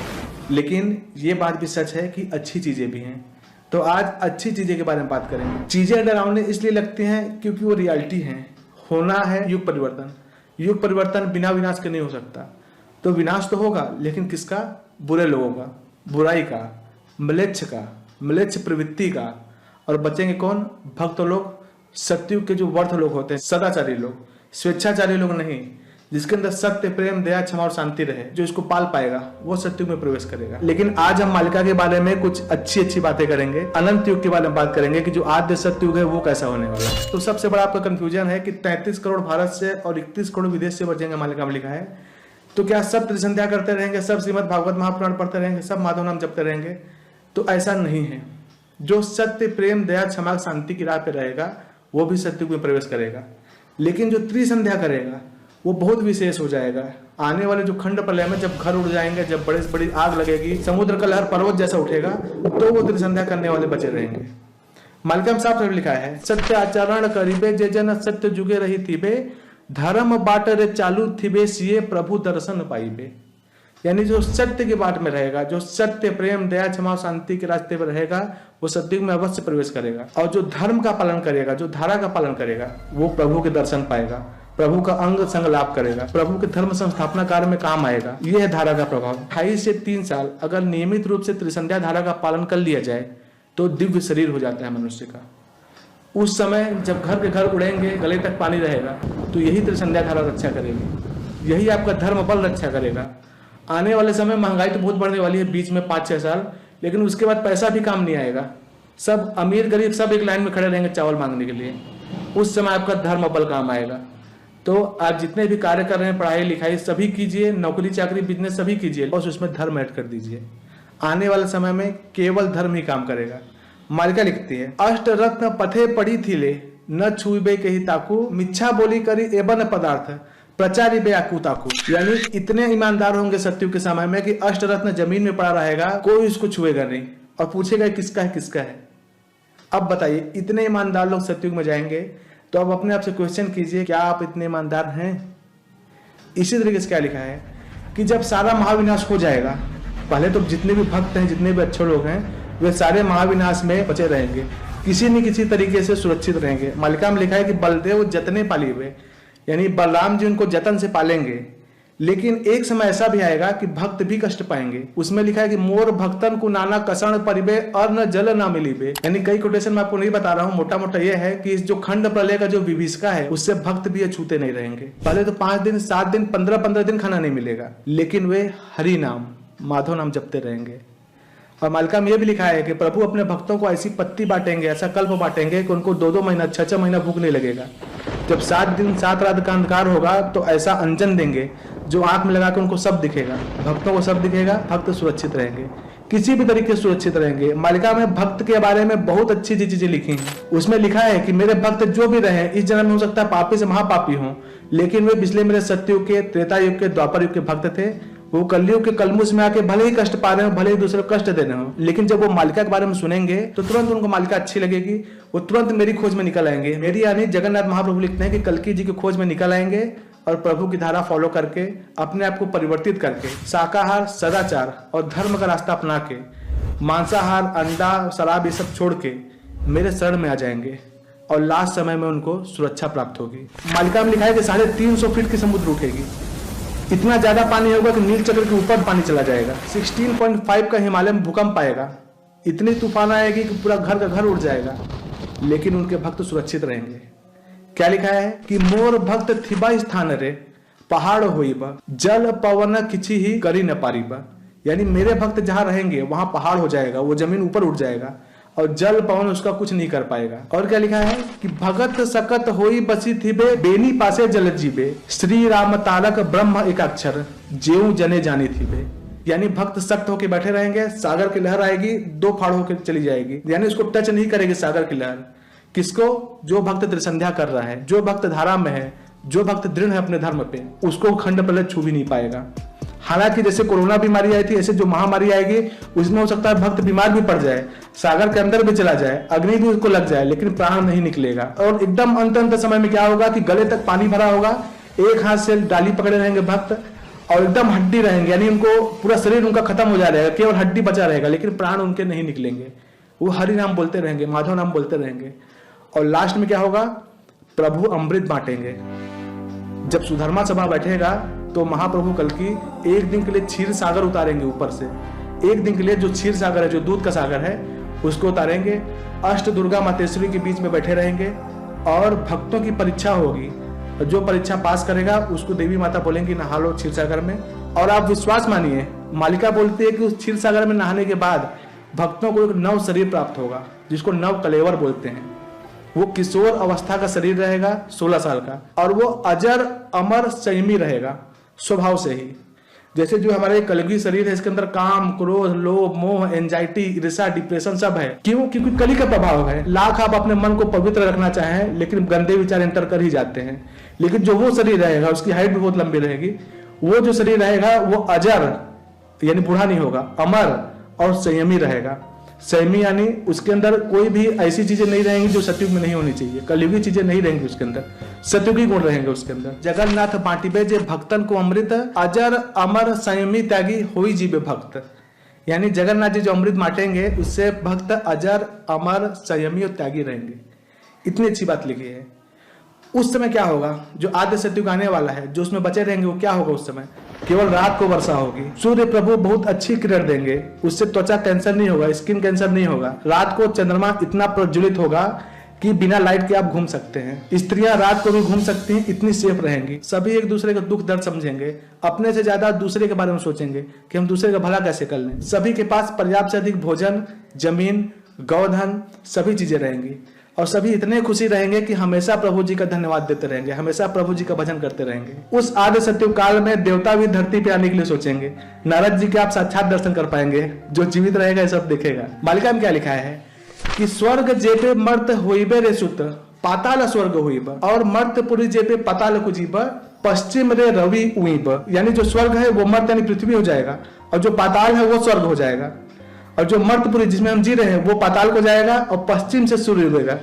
लेकिन ये बात भी सच है कि अच्छी चीजें भी हैं। तो आज अच्छी चीजें के बारे में बात करेंगे। चीजें डरावनी इसलिए लगती हैं क्योंकि वो रियलिटी हैं। होना है युग परिवर्तन बिना विनाश के नहीं हो सकता। तो विनाश तो होगा, लेकिन किसका? बुरे लोगों का, बुराई का, म्लेच्छ प्रवृत्ति का। और बचेंगे कौन? भक्त लोग, सत्युग के जो वर्थ लोग होते हैं, सदाचारी लोग, स्वेच्छाचारी लोग नहीं। जिसके अंदर सत्य, प्रेम, दया, क्षमा और शांति रहे, जो इसको पाल पाएगा वो सत्युग में प्रवेश करेगा। लेकिन आज हम मल्लिका के बारे में कुछ अच्छी बातें करेंगे। अनंत युग के बारे में बात करेंगे कि जो आद्य सत्युग है वो कैसा होने वाला है। तो सबसे बड़ा आपका कंफ्यूजन है कि 33 करोड़ भारत से और 31 करोड़ विदेश से बचेंगे मल्लिका में लिखा है। तो क्या सब त्रिसंध्या करते रहेंगे, सब श्रीमद् भागवत महापुराण पढ़ते रहेंगे, सब माधव नाम जपते रहेंगे? तो ऐसा नहीं है। जो सत्य, प्रेम, दया, क्षमा, शांति की राह पे रहेगा वो भी सत्युग में प्रवेश करेगा। लेकिन जो त्रिसंध्या करेगा वो बहुत विशेष हो जाएगा। आने वाले जो खंड प्रलय में जब घर उड़ जाएंगे, जब बड़ी बड़ी आग लगेगी, समुद्र का लहर पर्वत जैसा उठेगा, तो वो त्रिसंध्या करने वाले बचे रहेंगे। मल्लिका में साफ लिखा है, सत्य आचरण करीबे जे जन सत्य जुगे रही थीबे, धर्म बाट रे चालू थीबे सिए प्रभु दर्शन पाइबे। यानी जो सत्य की बाट में रहेगा, जो सत्य, प्रेम, दया, क्षमा, शांति के रास्ते पर रहेगा, वो सत्युग में अवश्य प्रवेश करेगा। और जो धर्म का पालन करेगा, जो धारा का पालन करेगा, वो प्रभु के दर्शन पाएगा, प्रभु का अंग संग लाभ करेगा, प्रभु के धर्म संस्थापना कार्य में काम आएगा। यह है धारा का प्रभाव। 28 से 3 साल अगर नियमित रूप से त्रिसंध्या धारा का पालन कर लिया जाए तो दिव्य शरीर हो जाता है मनुष्य का। उस समय जब घर के घर उड़ेंगे, गले तक पानी रहेगा, तो यही त्रिसंध्या धारा रक्षा करेगी, यही आपका धर्म बल रक्षा करेगा। आने वाले समय महंगाई तो बहुत बढ़ने वाली है बीच में 5-6 साल, लेकिन उसके बाद पैसा भी काम नहीं आएगा। सब अमीर गरीब सब एक लाइन में खड़े रहेंगे चावल मांगने के लिए। उस समय आपका धर्म बल काम आएगा। तो आप जितने भी कार्य कर रहे हैं, पढ़ाई लिखाई सभी कीजिए, नौकरी चाकरी बिजनेस सभी कीजिए, बस उसमें धर्म ऐड कर दीजिए। आने वाले समय में केवल धर्म ही काम करेगा। मालिका लिखती है, अष्ट रत्न पथे पड़ी थीले, न छुबे के ही ताकू, मिच्छा बोली करी एबन पदार्थ, प्रचारी बे आकू ताकू। यानी इतने ईमानदार होंगे सत्युग के समय में कि अष्ट रत्न जमीन में पड़ा रहेगा, कोई उसको छुएगा नहीं और पूछेगा किसका है किसका है। अब बताइए, इतने ईमानदार लोग सत्युग में जाएंगे, तो अब अपने आप से क्वेश्चन कीजिए, क्या आप इतने ईमानदार हैं? इसी तरीके से क्या लिखा है कि जब सारा महाविनाश हो जाएगा, पहले तो जितने भी भक्त हैं, जितने भी अच्छे लोग हैं, वे सारे महाविनाश में बचे रहेंगे, किसी न किसी तरीके से सुरक्षित रहेंगे। मालिका में लिखा है कि बलदेव जतने पाली हुए, यानी बलराम जी उनको जतन से पालेंगे। लेकिन एक समय ऐसा भी आएगा कि भक्त भी कष्ट पाएंगे। उसमें लिखा है कि मोर भक्तन को नाना कषण परिबे और न जल ना मिलीबे। यानी कई कोटेशन में आपको नहीं बता रहा हूँ, मोटा मोटा यह है कि इस जो खंड प्रलय का जो विभीषिका है, उससे भक्त भी अछूते नहीं रहेंगे। पहले तो 5 दिन 7 दिन 15 दिन खाना नहीं मिलेगा, लेकिन वे हरि नाम माधव नाम जपते रहेंगे। और मालिका में यह भी लिखा है कि प्रभु अपने भक्तों को ऐसी पत्ती बांटेंगे, ऐसा कल्प बांटेंगे कि उनको 2-2 महीना 6-6 महीना भूख नहीं लगेगा। जब 7 दिन 7 रात का अंधकार होगा, तो ऐसा अंजन देंगे जो आंख में लगा के उनको सब दिखेगा, भक्तों को सब दिखेगा, भक्त सुरक्षित रहेंगे, किसी भी तरीके से सुरक्षित रहेंगे। मालिका में भक्त के बारे में बहुत अच्छी चीजें लिखी हैं। उसमें लिखा है कि मेरे भक्त जो भी रहे, इस जन्म में हो सकता है पापी से महापापी हों, लेकिन वे पिछले मेरे सत्ययुग के, त्रेता युग के, द्वापर युग के भक्त थे। वो कलयुग के कलमुश में आके भले ही कष्ट पा रहे हो, भले ही दूसरे को कष्ट दे रहे हो, लेकिन जब वो मालिका के बारे में सुनेंगे तो तुरंत उनको मालिका अच्छी लगेगी, वो तुरंत मेरी खोज में निकल आएंगे। मेरी यानी जगन्नाथ महाप्रभु लिखते हैं कि कल्की जी की खोज में निकल आएंगे और प्रभु की धारा फॉलो करके, अपने आप को परिवर्तित करके, शाकाहार, सदाचार और धर्म का रास्ता अपना के, मांसाहार, अंडा, शराब ये सब छोड़ के मेरे शरण में आ जाएंगे और लास्ट समय में उनको सुरक्षा प्राप्त होगी। मालिका में लिखा है कि 350 फीट की समुद्र उठेगी, इतना ज्यादा पानी होगा कि नील चक्र के ऊपर पानी चला जाएगा। 16.5 का हिमालय में भूकंप आएगा, इतनी तूफान आएगी कि पूरा घर का घर उड़ जाएगा, लेकिन उनके भक्त सुरक्षित रहेंगे। क्या लिखा है कि मोर भक्त थिबा स्थान रे, पहाड़ होइबा, जल पवन किछि ही करी न पारिबा। यानी मेरे भक्त जहां रहेंगे वहां पहाड़ हो जाएगा, वो जमीन ऊपर उठ जाएगा और जल पवन उसका कुछ नहीं कर पाएगा। और क्या लिखा है कि भगत सकत होई बसी थिबे, बेनी पासे जल जीबे, श्री राम तारक ब्रह्म एक अक्षर, जेऊ जने जानी थिबे। यानी भक्त सख्त होकर बैठे रहेंगे, सागर की लहर आएगी 2 फाड़ होकर चली जाएगी, यानी उसको टच नहीं करेगी सागर की लहर। किसको? जो भक्त त्रिसंध्या कर रहा है, जो भक्त धारा में है, जो भक्त दृढ़ है अपने धर्म पे, उसको खंड प्रलय छू भी नहीं पाएगा। हालांकि जैसे कोरोना बीमारी आई थी, ऐसे जो महामारी आएगी उसमें हो सकता है भक्त बीमार भी पड़ जाए, सागर के अंदर भी चला जाए, अग्नि भी उसको लग जाए, लेकिन प्राण नहीं निकलेगा। और एकदम अंत समय में क्या होगा कि गले तक पानी भरा होगा, एक हाथ से डाली पकड़े रहेंगे भक्त और एकदम हड्डी रहेंगे, यानी उनको पूरा शरीर उनका खत्म हो जाएगा, केवल हड्डी बचा रहेगा, लेकिन प्राण उनके नहीं निकलेंगे। वो हरि नाम बोलते रहेंगे, माधव नाम बोलते रहेंगे। और लास्ट में क्या होगा? प्रभु अमृत बांटेंगे। जब सुधर्मा सभा बैठेगा तो महाप्रभु कल की एक दिन के लिए क्षीर सागर उतारेंगे ऊपर से, एक दिन के लिए जो क्षीर सागर है, जो दूध का सागर है, उसको उतारेंगे। अष्ट दुर्गा मातेश्वरी के बीच में बैठे रहेंगे और भक्तों की परीक्षा होगी, जो परीक्षा पास करेगा उसको देवी माता बोलेंगी नहा लो क्षीर सागर में। और आप विश्वास मानिए, मालिका बोलती है कि उस क्षीर सागर में नहाने के बाद भक्तों को एक नव शरीर प्राप्त होगा, जिसको नव कलेवर बोलते हैं। वो किशोर अवस्था का शरीर रहेगा 16 साल का, और वो अजर अमर संयमी रहेगा स्वभाव से ही। जैसे जो हमारे कलयुगी शरीर है, इसके अंदर काम, क्रोध, लोभ, मोह, एंजाइटी, ईर्ष्या, डिप्रेशन सब है। क्यों? क्योंकि कली का प्रभाव है। लाख आप अपने मन को पवित्र रखना चाहें, लेकिन गंदे विचार एंटर कर ही जाते हैं। लेकिन जो वो शरीर रहेगा, उसकी हाइट भी बहुत लंबी रहेगी, वो जो शरीर रहेगा वो अजर यानी बूढ़ा नहीं होगा, अमर और संयमी रहेगा। संयमी यानी उसके अंदर कोई भी ऐसी चीजें नहीं रहेंगी जो सतयुग में नहीं होनी चाहिए, कलयुगी चीजें नहीं रहेंगी उसके अंदर, सतयुगी गुण रहेंगे उसके अंदर। जगन्नाथ बांटिबे जे भक्तन को अमृत, अजर अमर संयमी त्यागी होई जीवे भक्त। यानी जगन्नाथ जी जो अमृत बांटेंगे उससे भक्त अजर अमर संयमी और त्यागी रहेंगे। इतनी अच्छी बात लिखी है। उस समय क्या होगा? जो आद्य सतयुग आने वाला है, जो उसमें बचे रहेंगे, वो क्या होगा उस समय? केवल रात को वर्षा होगी, सूर्य प्रभु बहुत अच्छी किरण देंगे, उससे त्वचा कैंसर नहीं होगा, स्किन कैंसर नहीं होगा। रात को चंद्रमा इतना प्रज्वलित होगा कि बिना लाइट के आप घूम सकते हैं, स्त्रियां रात को भी घूम सकती हैं, इतनी सेफ रहेंगी। सभी एक दूसरे का दुख दर्द समझेंगे, अपने से ज्यादा दूसरे के बारे में सोचेंगे कि हम दूसरे का भला कैसे कर लें। सभी के पास पर्याप्त से अधिक भोजन, जमीन, गौधन, सभी चीजें रहेंगी और सभी इतने खुशी रहेंगे कि हमेशा प्रभु जी का धन्यवाद देते रहेंगे, हमेशा प्रभु जी का भजन करते रहेंगे। उस आदि सत्युग काल में देवता भी धरती पे आने के लिए सोचेंगे। नारद जी के आप साक्षात दर्शन कर पाएंगे, जो जीवित रहेगा ये सब देखेगा। मालिका में क्या लिखा है कि स्वर्ग जेपे मर्त होइबे रे सुत, पाताल स्वर्ग होइब, और मर्तपुरी जेपे पाताल कुजीब, पश्चिम रे रवि उइब। यानी जो स्वर्ग है वो मर्त यानी पृथ्वी हो जाएगा, और जो पाताल है वो स्वर्ग हो जाएगा, और जो मर्तपुरी जिसमें हम जी रहे हैं वो पाताल को जाएगा, और पश्चिम से सूर्य उगेगा।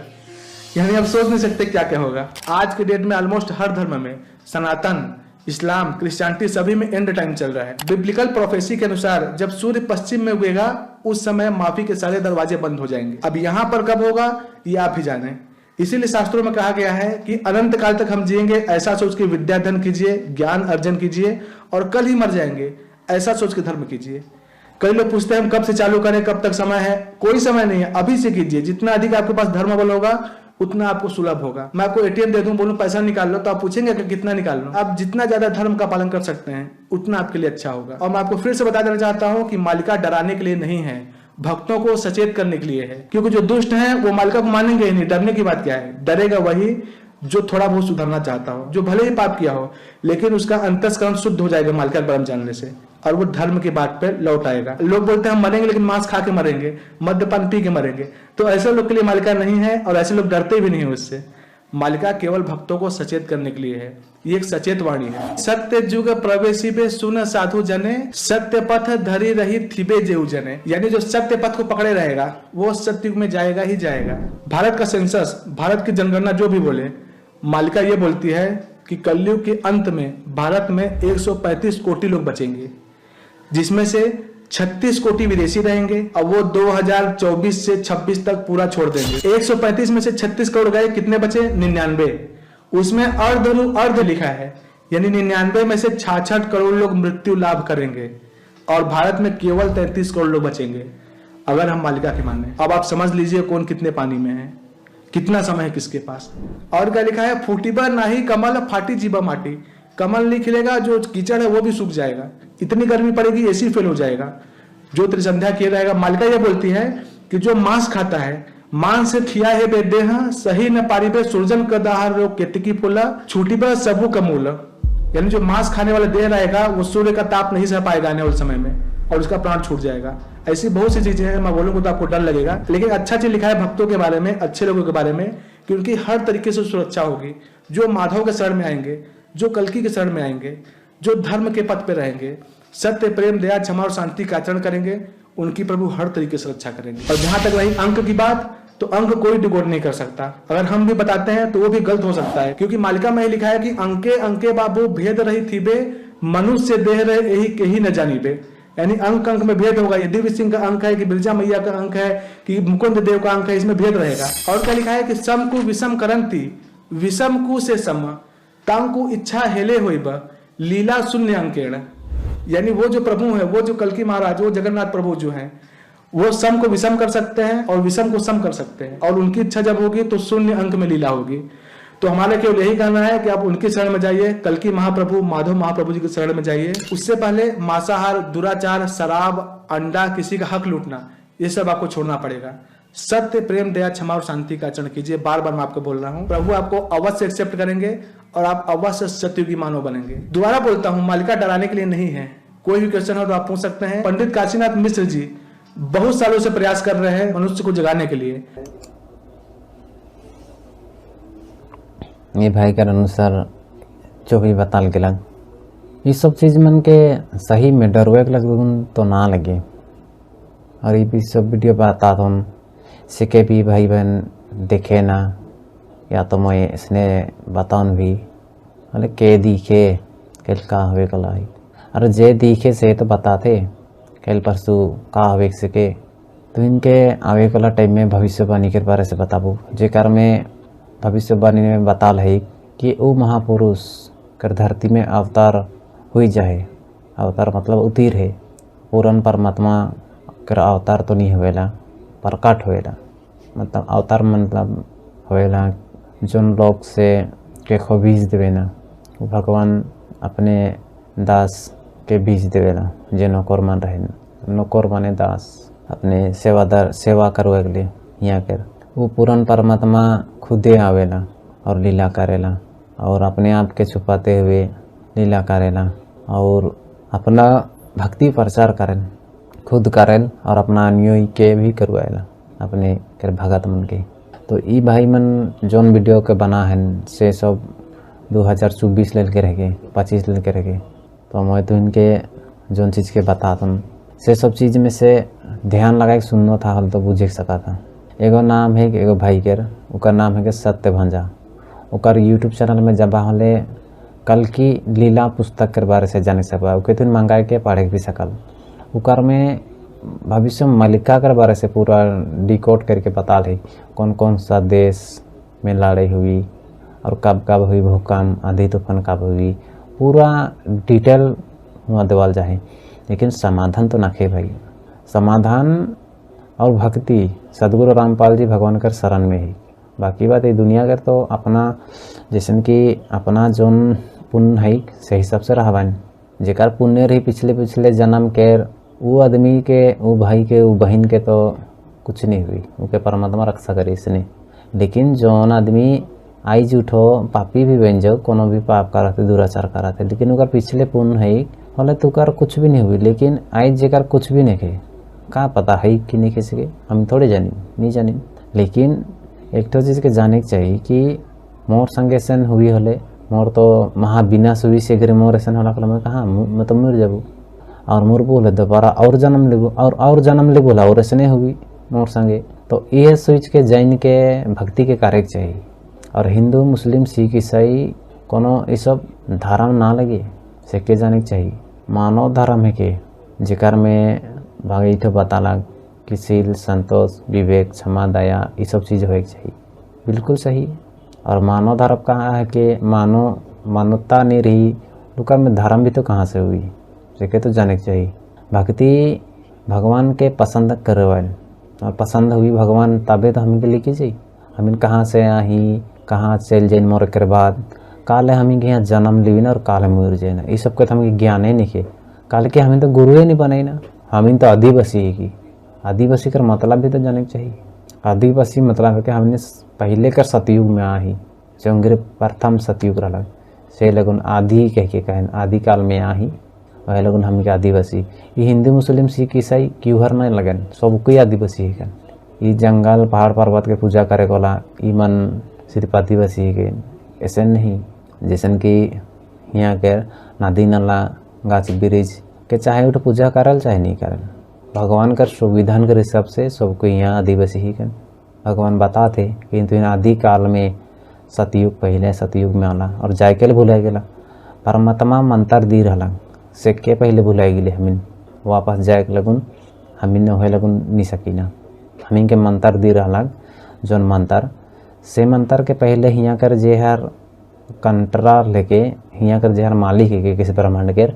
यानी आप सोच नहीं सकते क्या क्या होगा। आज के डेट में ऑलमोस्ट हर धर्म में, सनातन, इस्लाम, क्रिश्चियनिटी, सभी में एंड टाइम चल रहा है। बिब्लिकल प्रोफेसी के अनुसार जब सूर्य पश्चिम में उगेगा उस समय माफी के सारे दरवाजे बंद हो जाएंगे। अब यहाँ पर कब होगा ये आप ही जाने। इसीलिए शास्त्रों में कहा गया है कि अनंत काल तक हम जिएंगे, ऐसा सोच के विद्याधन कीजिए, ज्ञान अर्जन कीजिए, और कल ही मर जाएंगे ऐसा सोच के धर्म कीजिए। कई लोग पूछते हैं हम कब से चालू करें, कब तक समय है? कोई समय नहीं है, अभी से कीजिए। जितना अधिक आपके पास धर्म बल होगा उतना आपको सुलभ होगा। मैं आपको एटीएम दे दूं, बोलूं पैसा निकाल लो, तो आप पूछेंगे कि कितना निकाल लो। आप जितना ज्यादा धर्म का पालन कर सकते हैं उतना आपके लिए अच्छा होगा। और मैं आपको फिर से बता देना चाहता हूं कि मालिका डराने के लिए नहीं है, भक्तों को सचेत करने के लिए है। क्योंकि जो दुष्ट हैं वो मालिका को मानेंगे ही नहीं। डरने की बात क्या है? डरेगा वही जो थोड़ा बहुत सुधरना चाहता हो, जो भले ही पाप किया हो लेकिन उसका अंतस्करण शुद्ध हो जाएगा मालिका के ब्रह्म जानने से, और वो धर्म की बात पे लौट आएगा। लोग बोलते हैं हम मरेंगे लेकिन मांस खा के मरेंगे, मद्यपान पी के मरेंगे, तो ऐसे लोग के लिए मालिका नहीं है, और ऐसे लोग डरते भी नहीं है उससे। मालिका केवल भक्तों को सचेत करने के लिए है। ये एक सचेत वाणी है। सत्य जुग प्रवेशी पे सुन साधु जने, सत्य पथ धरी रही थिबे जेऊ जने। यानी जो सत्य पथ को पकड़े रहेगा वो सत्य युग में जाएगा ही जाएगा। भारत का सेंसस, भारत की जनगणना जो भी बोले, मालिका ये बोलती है कि कलयुग के अंत में भारत में 135 कोटि लोग बचेंगे, जिसमें से 36 कोटि विदेशी रहेंगे, और वो 2024 से 26 तक पूरा छोड़ देंगे। 135 में से 36 करोड़ गए, कितने बचे? 99। उसमें अर्ध लिखा है, यानी 99 में से 66 करोड़ लोग मृत्यु लाभ करेंगे, और भारत में केवल 33 करोड़ लोग बचेंगे अगर हम मालिका के माने। अब आप समझ लीजिए कौन कितने पानी में है, कितना समय है किसके पास। और क्या लिखा है? फूटीबा नाही कमल फाटी जीबा माटी। कमल नहीं खिलेगा, जो कीचड़ है वो भी सूख जाएगा, इतनी गर्मी पड़ेगी एसी फेल हो जाएगा, जो त्रिसंध्या किया रहेगा। मालिका ये बोलती है कि जो मांस खाता है, मांस से खिया है बेदेह, सही न पारिबे सुरजन कदाहर रोग केतकी फूला, छूटी बा सबू कमूल। यानी जो मांस खाने वाला देह रहेगा वो सूर्य का ताप नहीं सह पाएगा आने वाले समय में, और उसका प्राण छूट जाएगा। ऐसी बहुत सी चीजें हैं, मैं बोलूंगा तो आपको डर लगेगा, लेकिन अच्छा चीज लिखा है भक्तों के बारे में, अच्छे लोगों के बारे में, क्योंकि हर तरीके से सुरक्षा होगी। जो माधव के शरण में आएंगे, जो कल्कि के शरण में आएंगे, जो धर्म के पथ पे रहेंगे, सत्य, प्रेम, दया, क्षमा और शांति का आचरण करेंगे, उनकी प्रभु हर तरीके से रक्षा करेंगे। और जहां तक रही अंक की बात, तो अंक कोई डिकोड नहीं कर सकता। अगर हम भी बताते हैं तो वो भी गलत हो सकता है, क्योंकि मालिका में लिखा है कि अंके अंके बाबू भेद रही थीबे, मनुष्य देह रहे यही के ही न जानीबे। यानी अंक अंक में भेद होगा। यदि सिंह का अंक है कि बिरजा मैया का अंक है कि मुकुंद देव का अंक है, इसमें भेद रहेगा। और क्या लिखा है कि सम को विषम करंती, विषम को से सम, तांग को इच्छा हेले होइब, लीला शून्य अंकेण। यानी वो जो प्रभु है, वो जो कल्कि महाराज, वो जगन्नाथ प्रभु जो है, वो सम को विषम कर सकते हैं और विषम को सम कर सकते हैं, और उनकी इच्छा जब होगी तो शून्य अंक में लीला होगी। तो हमारे केवल यही कहना है कि आप उनकी शरण में जाइए, कल्कि महाप्रभु, माधव महाप्रभु जी की शरण में जाइए। उससे पहले मांसाहार, दुराचार, शराब, अंडा, किसी का हक लूटना, ये सब आपको छोड़ना पड़ेगा। सत्य, प्रेम, दया, क्षमा और शांति का आचरण कीजिए। बार बार मैं आपको बोल रहा हूँ, प्रभु आपको अवश्य एक्सेप्ट करेंगे और आप अवश्य सत्ययुगी मानव बनेंगे। दोबारा बोलता हूँ, मालिका डराने के लिए नहीं है। कोई भी क्वेश्चन हो तो आप पूछ सकते हैं। पंडित काशीनाथ मिश्र जी बहुत सालों से प्रयास कर रहे हैं मनुष्य को जगाने के लिए। ये भाई के अनुसार जो भी बताल गेलक, ये सब चीज मन के सही में डरवे के लगे तो ना लगे। और ये भी सब वीडियो बता तुम सीखे भी भाई बहन देखे ना, या तो मैं इसने बताऊन भी अरे के दिखे कल का हुए कला, अरे जे दिखे से तो बताते कल परसों का हुए सके। तो इनके आवे वाला टाइम में भविष्यवाणी के बारे से बताबू, जेकर में भविष्यवाणी में बताल है कि वो महापुरुष कर धरती में अवतार हुई जाए। अवतार मतलब उतीर है, पूरन परमात्मा कर अवतार तो नहीं होवेला, प्रकट होवेला। मतलब अवतार मतलब होएला जोन लोग से के खो बीज देवेला वो भगवान अपने दास के बीज देवेला जे नौकर मान रहे नौकर माने दास अपने सेवादार सेवा करवे के लिए यहाँ कर वो पूरन परमात्मा खुदे आवेला और लीला करेला और अपने आप के छुपाते हुए लीला करेला और अपना भक्ति प्रचार करेल खुद करेल और अपना अनुयायी के भी करवाएला अपने कर भगत मन के। तो ई भाई मन जोन वीडियो के बना है से सब 2024 लेल के रह 25 लेल के रह तो मैं तो इनके जोन चीज़ के बता तुम से सब चीज़ में से ध्यान लगा के सुनना था हल तो बुझे सका था। एगो नाम है एगो भाई के उकर नाम है कि सत्य भंजा उकर यूट्यूब चैनल में जब हले कल की लीला पुस्तक के बारे से जाने सकता उके तुम मंगाए के पढ़े भी सकल उकर में भविष्य मलिका के बारे से पूरा डिकोड करके बता ली कौन कौन सा देश में लड़ाई हुई और कब कब हुई भूकंप आंधी तूफान कब हुई पूरा डिटेल हुआ देवाल जाए। लेकिन समाधान तो नाखे भाई समाधान और भक्ति सदगुरु रामपाल जी भगवान कर शरण में ही बाकी बात ये दुनिया कर तो अपना जैसे कि अपना जोन पुण्य है से हिसाब से रहवान जेकर पुण्य रही पिछले जन्म के वो आदमी के वो भाई के वो बहन के तो कुछ नहीं हुई उनके परमात्मा रक्षा करी इसने। लेकिन जौन आदमी आई उठो पापी भी बन जाओ कोनो भी पाप कराते दुराचार कराते लेकिन उनका पिछले पुण्य है हले तो कर कुछ भी नहीं हुई लेकिन आई जेकर कुछ भी नहीं खे का पता है कि नहीं किसी के हम थोड़े जानी नहीं जानी। लेकिन एक तो चीज़ के जाने के चाहिए कि मोर संगे ऐसा हुई हले मोर तो महाविनाश हुई से गिर मोर ऐसा होला मैं कहाँ मैं तो मर जाबू और मोर बोले दोबारा और जन्म लेबू और जन्म ले बोला और ऐसे हुई मोर संगे। तो ये सोच के जैन के भक्ति के कार्य चाहिए और हिंदू मुस्लिम सिख ईसाई कोनो ये सब धर्म ना लगे से के जाने के चाहिए मानव धर्म है के जेकर में भाई तो बताला कि शील संतोष विवेक क्षमा दया ये सब चीज़ होए चाहिए बिल्कुल सही। और मानव धर्म कहाँ है कि मानवता नहीं रही लुका में धर्म भी तो कहाँ से हुई से तो जाने के चाहिए। भक्ति भगवान के पसंद करवाए और पसंद हुई भगवान तबे तो हमें लेके जाई हमें कहाँ से आई कहाँ चल जाए मोर के बाद काले हमें के यहाँ जन्म ली ना और काले मर जाए ना ये सब के तो हमें ज्ञान ही नहीं है काल के हमें तो गुरु ही नहीं बनाई ना हमें तो आदिवासी है कि आदिवासी का मतलब भी तो जाने के चाहिए। आदिवासी मतलब है कि हमने पहले कर सतयुग में आ ही जो प्रथम सतयुग रहा से लगन आदि कह के कहन आदि काल में आ ही वह लगन हम के आदिवासी ये हिंदू मुस्लिम सिख ईसाई क्यों हर नहीं लगन सब कोई आदिवासी है ये जंगल पहाड़ पर्वत के पूजा करे वाला ये मन सिर्फ आदिवासी है ऐसे नहीं जैसन कि यहाँ के नदी नाला गाछ वृक्ष के चाहे उठ पूजा करल चाहे नहीं करल भगवान का संविधान के हिसाब से सबको यहाँ आदिवासी ही कर भगवान बताते किंतु आदि काल में सतयुग पहले सतयुग में आला और जाए के भुला गया परमात्मा मंत्र दी रहा से के पहले भुलाई गए हमिन वापस जाए के लगुन हमिन हो लगुन नहीं सकी ना हमिन के मंत्र दी रहा जौन मंत्र से मंत्र के पहले हियाँ कर जे हर कंटरा लेके हियाँ कर जे हर मालिक है किसी ब्रह्मांड के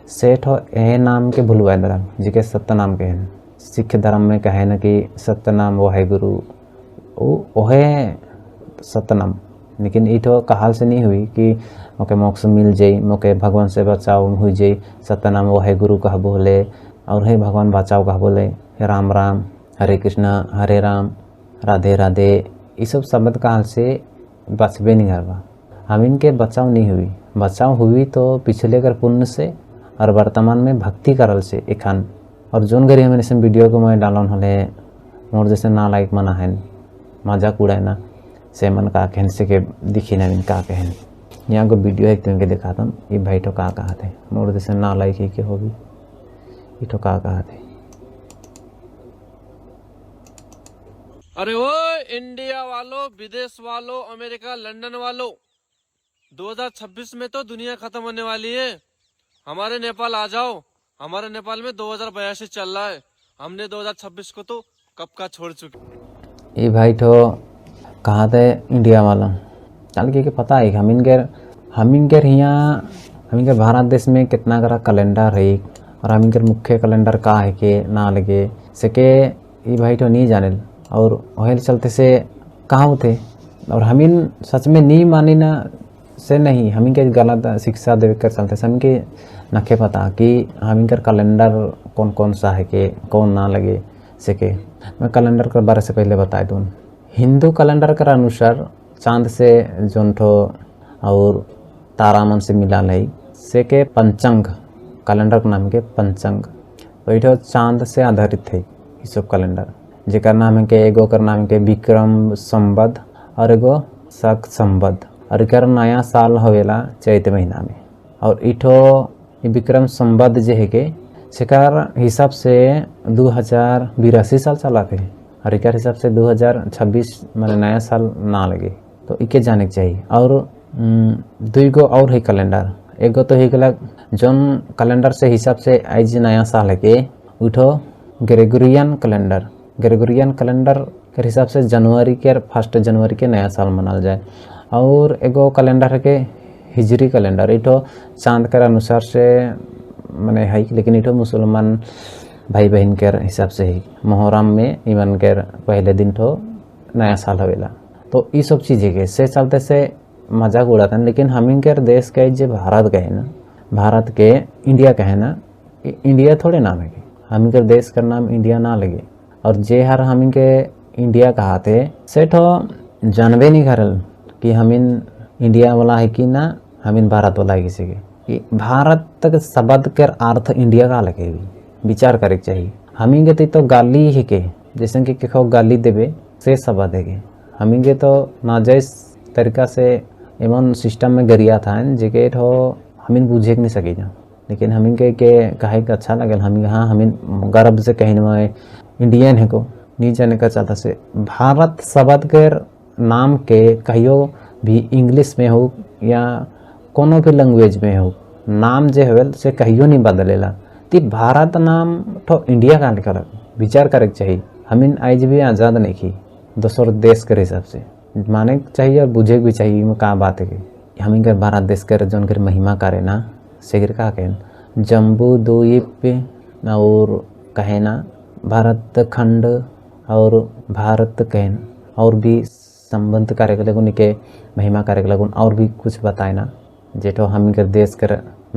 सेठ हो ए नाम के भूलवाए धर्म जी के सत्य नाम के हैं सिख धर्म में कहे न कि सत्य नाम वो है गुरु ओहे सत्य नाम लेकिन इठो कहाल से नहीं हुई कि मोके मोक्ष मिल जाई मोके भगवान से बचाओ हो जाई सत्य नाम वो है गुरु कह बोले और हे भगवान बचाओ कह बोले हे राम राम हरे कृष्णा हरे राम राधे राधे ये सब शब्द काल से बचबे नहीं करवा हम इनके बचाव नहीं हुई बचाव हुई तो पिछले कर पुण्य से और वर्तमान में भक्ति करल से एखान और जोन गरी हमें ऐसे वीडियो को मैं डालन हले मोर जैसे ना लाइक मना है मजाक उड़ाए ना से मन का कहन से के दिखी ना का कहन यहाँ को वीडियो एक तुम के दिखाता हूँ ये भाई तो कहा थे मोर जैसे ना लाइक ही के होगी ये तो कहा थे। अरे ओ इंडिया वालों विदेश वालों अमेरिका लंदन वालों 2026 में तो दुनिया खत्म होने वाली है हमारे नेपाल आ जाओ हमारे नेपाल में 2082 चल रहा है हमने 2026 को तो कब का छोड़ चुके। ये भाई तो कहा थे इंडिया वाला चल के पता है हम इनके यहाँ हम इनके भारत देश में कितना करा कैलेंडर है और हम इनके मुख्य कैलेंडर का है के ना लगे से के ये भाई तो नहीं जाने और वही चलते से कहाँ थे और हमीन सच में नहीं मानी ना से नहीं, हमीन के गलत शिक्षा दे कर चलते हमीन के नखे पता कि हमीन कर कैलेंडर कौन कौन सा है के कौन ना लगे से के। मैं कैलेंडर के बारे से पहले बता दूँ। हिंदू कैलेंडर के अनुसार चांद से जोंठो और तारा मन से मिला लई से के पंचांग कैलेंडर के नाम के पंचांग वही चांद से आधारित है ये सब कैलेंडर, जेकर नाम है के एगो कर नाम के विक्रम संवत और एगो शक संवत, और एकर नया साल होवेला चैत महीना में। और इठो विक्रम संवत जे है के सेकर हिसाब से 2082 साल चला थे, और एकर हिसाब से 2026 माने नया साल ना लगे, तो इके जाने के चाहिए। और दुई गो और है कैलेंडर, एगो तो है जौन कैलेंडर से हिसाब से आज नया साल है के उठो ग्रेगोरियन कैलेंडर। ग्रेगोरियन कैलेंडर के हिसाब से जनवरी के 1 जनवरी के नया साल मनाल जाए। और एगो कैलेंडर है के हिजरी कैलेंडर, इठो चांद के अनुसार से माने है, लेकिन इठो मुसलमान भाई बहन के हिसाब से ही मुहर्रम में ईमान के पहले दिन तो नया साल होवेला। तो ये सब चीज़ें के से चलते से मजाक उड़ाते हैं। लेकिन हमीन के देश के जे भारत के है ना, भारत के इंडिया का है ना, इंडिया थोड़े नाम है, हमीन के देश का नाम इंडिया ना लगे। और जे हर हमीन के इंडिया कहा थे से तो जानबे नहीं करल कि हमीन इंडिया वाला है कि ना हमीन भारत वाला है किसी के। भारत तक शब्द के अर्थ इंडिया का लगे भी विचार करे चाहिए। हमीन के तो गाली ही के जैसे कि केखो गाली देवे से शब्द है, हमीन के तो नाजायज तरीका से एमन सिस्टम में गरिया था जेके तो हमीन बुझे नहीं सके जा। लेकिन हमीन के कहे के अच्छा लगल, हमीन हाँ हमीन गर्व से कहीं मैं इंडियन है को नहीं जाने का चाहता से। भारत शब्द के नाम के कहियो भी इंग्लिश में हो या कोनो भी लैंग्वेज में हो, नाम जे होल से कहियो नहीं बदलेला। ती भारत नाम तो इंडिया का निकल विचार करे चाहिए। हमीन आज भी आज़ाद नहीं की दूसर देश के हिसाब से माने चाहिए और बुझे भी चाहिए। में कहाँ बात है कि हमीन के भारत देश के जौन के महिमा करे ना सेगर का कहन जम्बू द्वीप और कहे ना भारत खंड और भारत कहन और भी संबंध कार्य के लगुन के महिमा कार्य के लगुन और भी कुछ बताए ना जेठो हमीन के देश के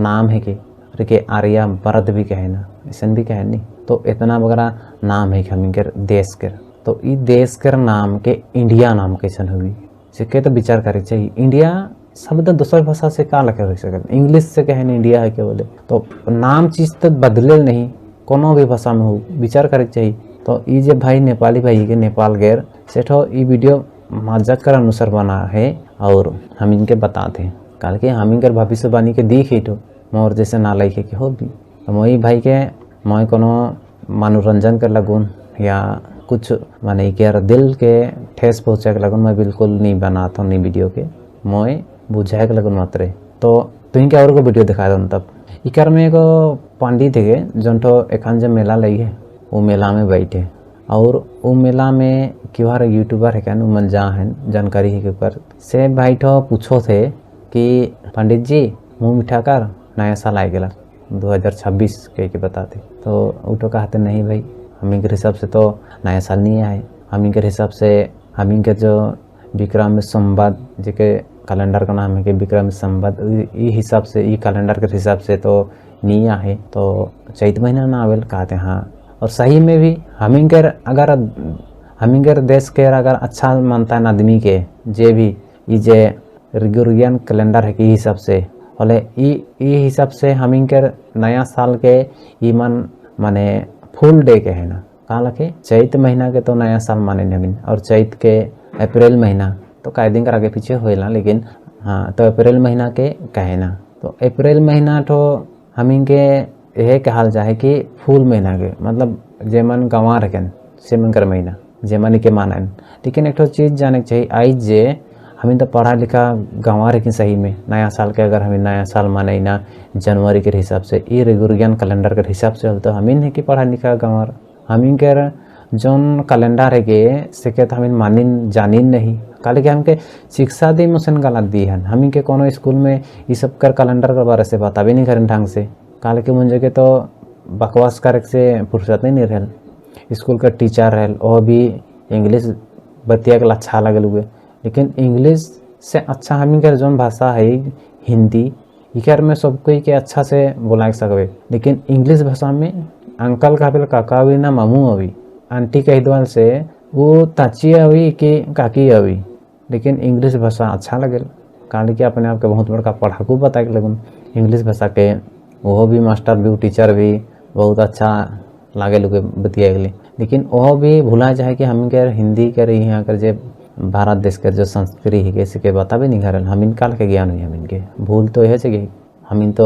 नाम है कि आर्या भारत भी कहे ना ऐसा भी कहे नहीं। तो इतना वगैरह नाम है कि हमीन के देश के, तो ये देश के नाम के इंडिया नाम कैसन हुई से तो विचार करे चाहिए। इंडिया शब्द दूसर भाषा से का लगे हो सके, इंग्लिश से कहे नहीं इंडिया है के बोले, तो नाम चीज़ तो बदले नहीं कोनो भी भाषा में हो विचार करे चाहिए। तो ये जे भाई नेपाली भाई के नेपाल गैर सेठो ये वीडियो मजाक कर अनुसार बना है और हम इनके बताते हैं कल के हम इनकर भविष्यवाणी के दिख ही तो मोर जैसे ना लाइके के हो भी। तो मोई भाई के मैं कोनो मनोरंजन कर लगून या कुछ माने के दिल के ठेस पहुँचा के लगन मैं बिल्कुल नहीं बनाता हूँ नहीं वीडियो के, मैं बुझाए के लगन मात्र। तो तुम क्या और को वीडियो दिखा दूँ तब इकर में एगो पंडित है जौन तो एखन जब मेला लगी है वो मेला में बैठे और वो मेला में क्यों यूट्यूबर है क्या मन जा है जानकारी है के ऊपर से भाई ठो पूछो थे कि पंडित जी मुँह मीठा कर नया साल आ गया 2026 के बताते। तो वो तो कहते नहीं भाई हमीन के हिसाब से तो नया साल नहीं आए, हमीन के हिसाब से हमीन के जो विक्रम संवत जेके कैलेंडर का नाम है कि विक्रम संवत ये हिसाब से ये कैलेंडर के हिसाब से तो नहीं आए, तो चैत महीना ना आवेल कहते हाँ। और सही में भी हमीन के अगर हमीन के देश के अगर अच्छा मानता है आदमी के जे भी ये जे ग्रेगोरियन कैलेंडर है कि हिसाब से बोले ये हिसाब से हमीन के नया साल के ये माने फुल डे के है ना कहाँ लगे चैत महीना के तो नया साल माने नवीन और चैत के अप्रैल महीना तो कई दिन का आगे पीछे होएला लेकिन हाँ तो अप्रैल महीना के कहे ना। तो अप्रैल महीना तो हमीन के यह कहल जाए कि फुल महीना के मतलब जेमन गंवा रखें से मन कर महीना जेमन के माना। लेकिन एक चीज़ जाने के चाहिए आई जे हमें तो पढ़ा लिखा गंवा रखें सही में नया साल के अगर हमें नया साल माने ना जनवरी के हिसाब से ये ग्रेगोरियन कैलेंडर के हिसाब से तो हमीन है कि पढ़ा लिखा गंवा हमीन के जौन कैलेंडर है के से के तो हमीन मानिन जानिन नहीं काले के हमके शिक्षा दी मुसन गलत दी है। हमीन के कोनो स्कूल में ये सब कर कैलेंडर के बारे से बताबे नहीं करें ढंग से काले के मुझे के तो बकवास करे से फुर्सत नहीं रहल। स्कूल का टीचर रहल वो भी इंग्लिश बतिया के अच्छा लगल हुए लेकिन इंग्लिश से अच्छा हमी के जौन भाषा है हिंदी, इकर में सब कोई के अच्छा से बोला सकबे। लेकिन इंग्लिश भाषा में अंकल कहबे काका अभी ना मामू अभी, आंटी कह दवाल से वो ताची अभी कि काकी अभी। लेकिन इंग्लिश भाषा अच्छा लगे, कारण कि अपने आप के बहुत बड़का पढ़ाकू बता के लगन इंग्लिश भाषा के। वो भी मास्टर भी टीचर भी बहुत अच्छा लागे लोग बतिया गए। लेकिन वह भी भूला जाए कि हम के हिंदी के यहाँ कर जे भारत देश के जो संस्कृति है किसी के बताबे नहीं करल, हम इनकाल के ज्ञान हुई। हम इनके भूल तो यह है कि हम इन तो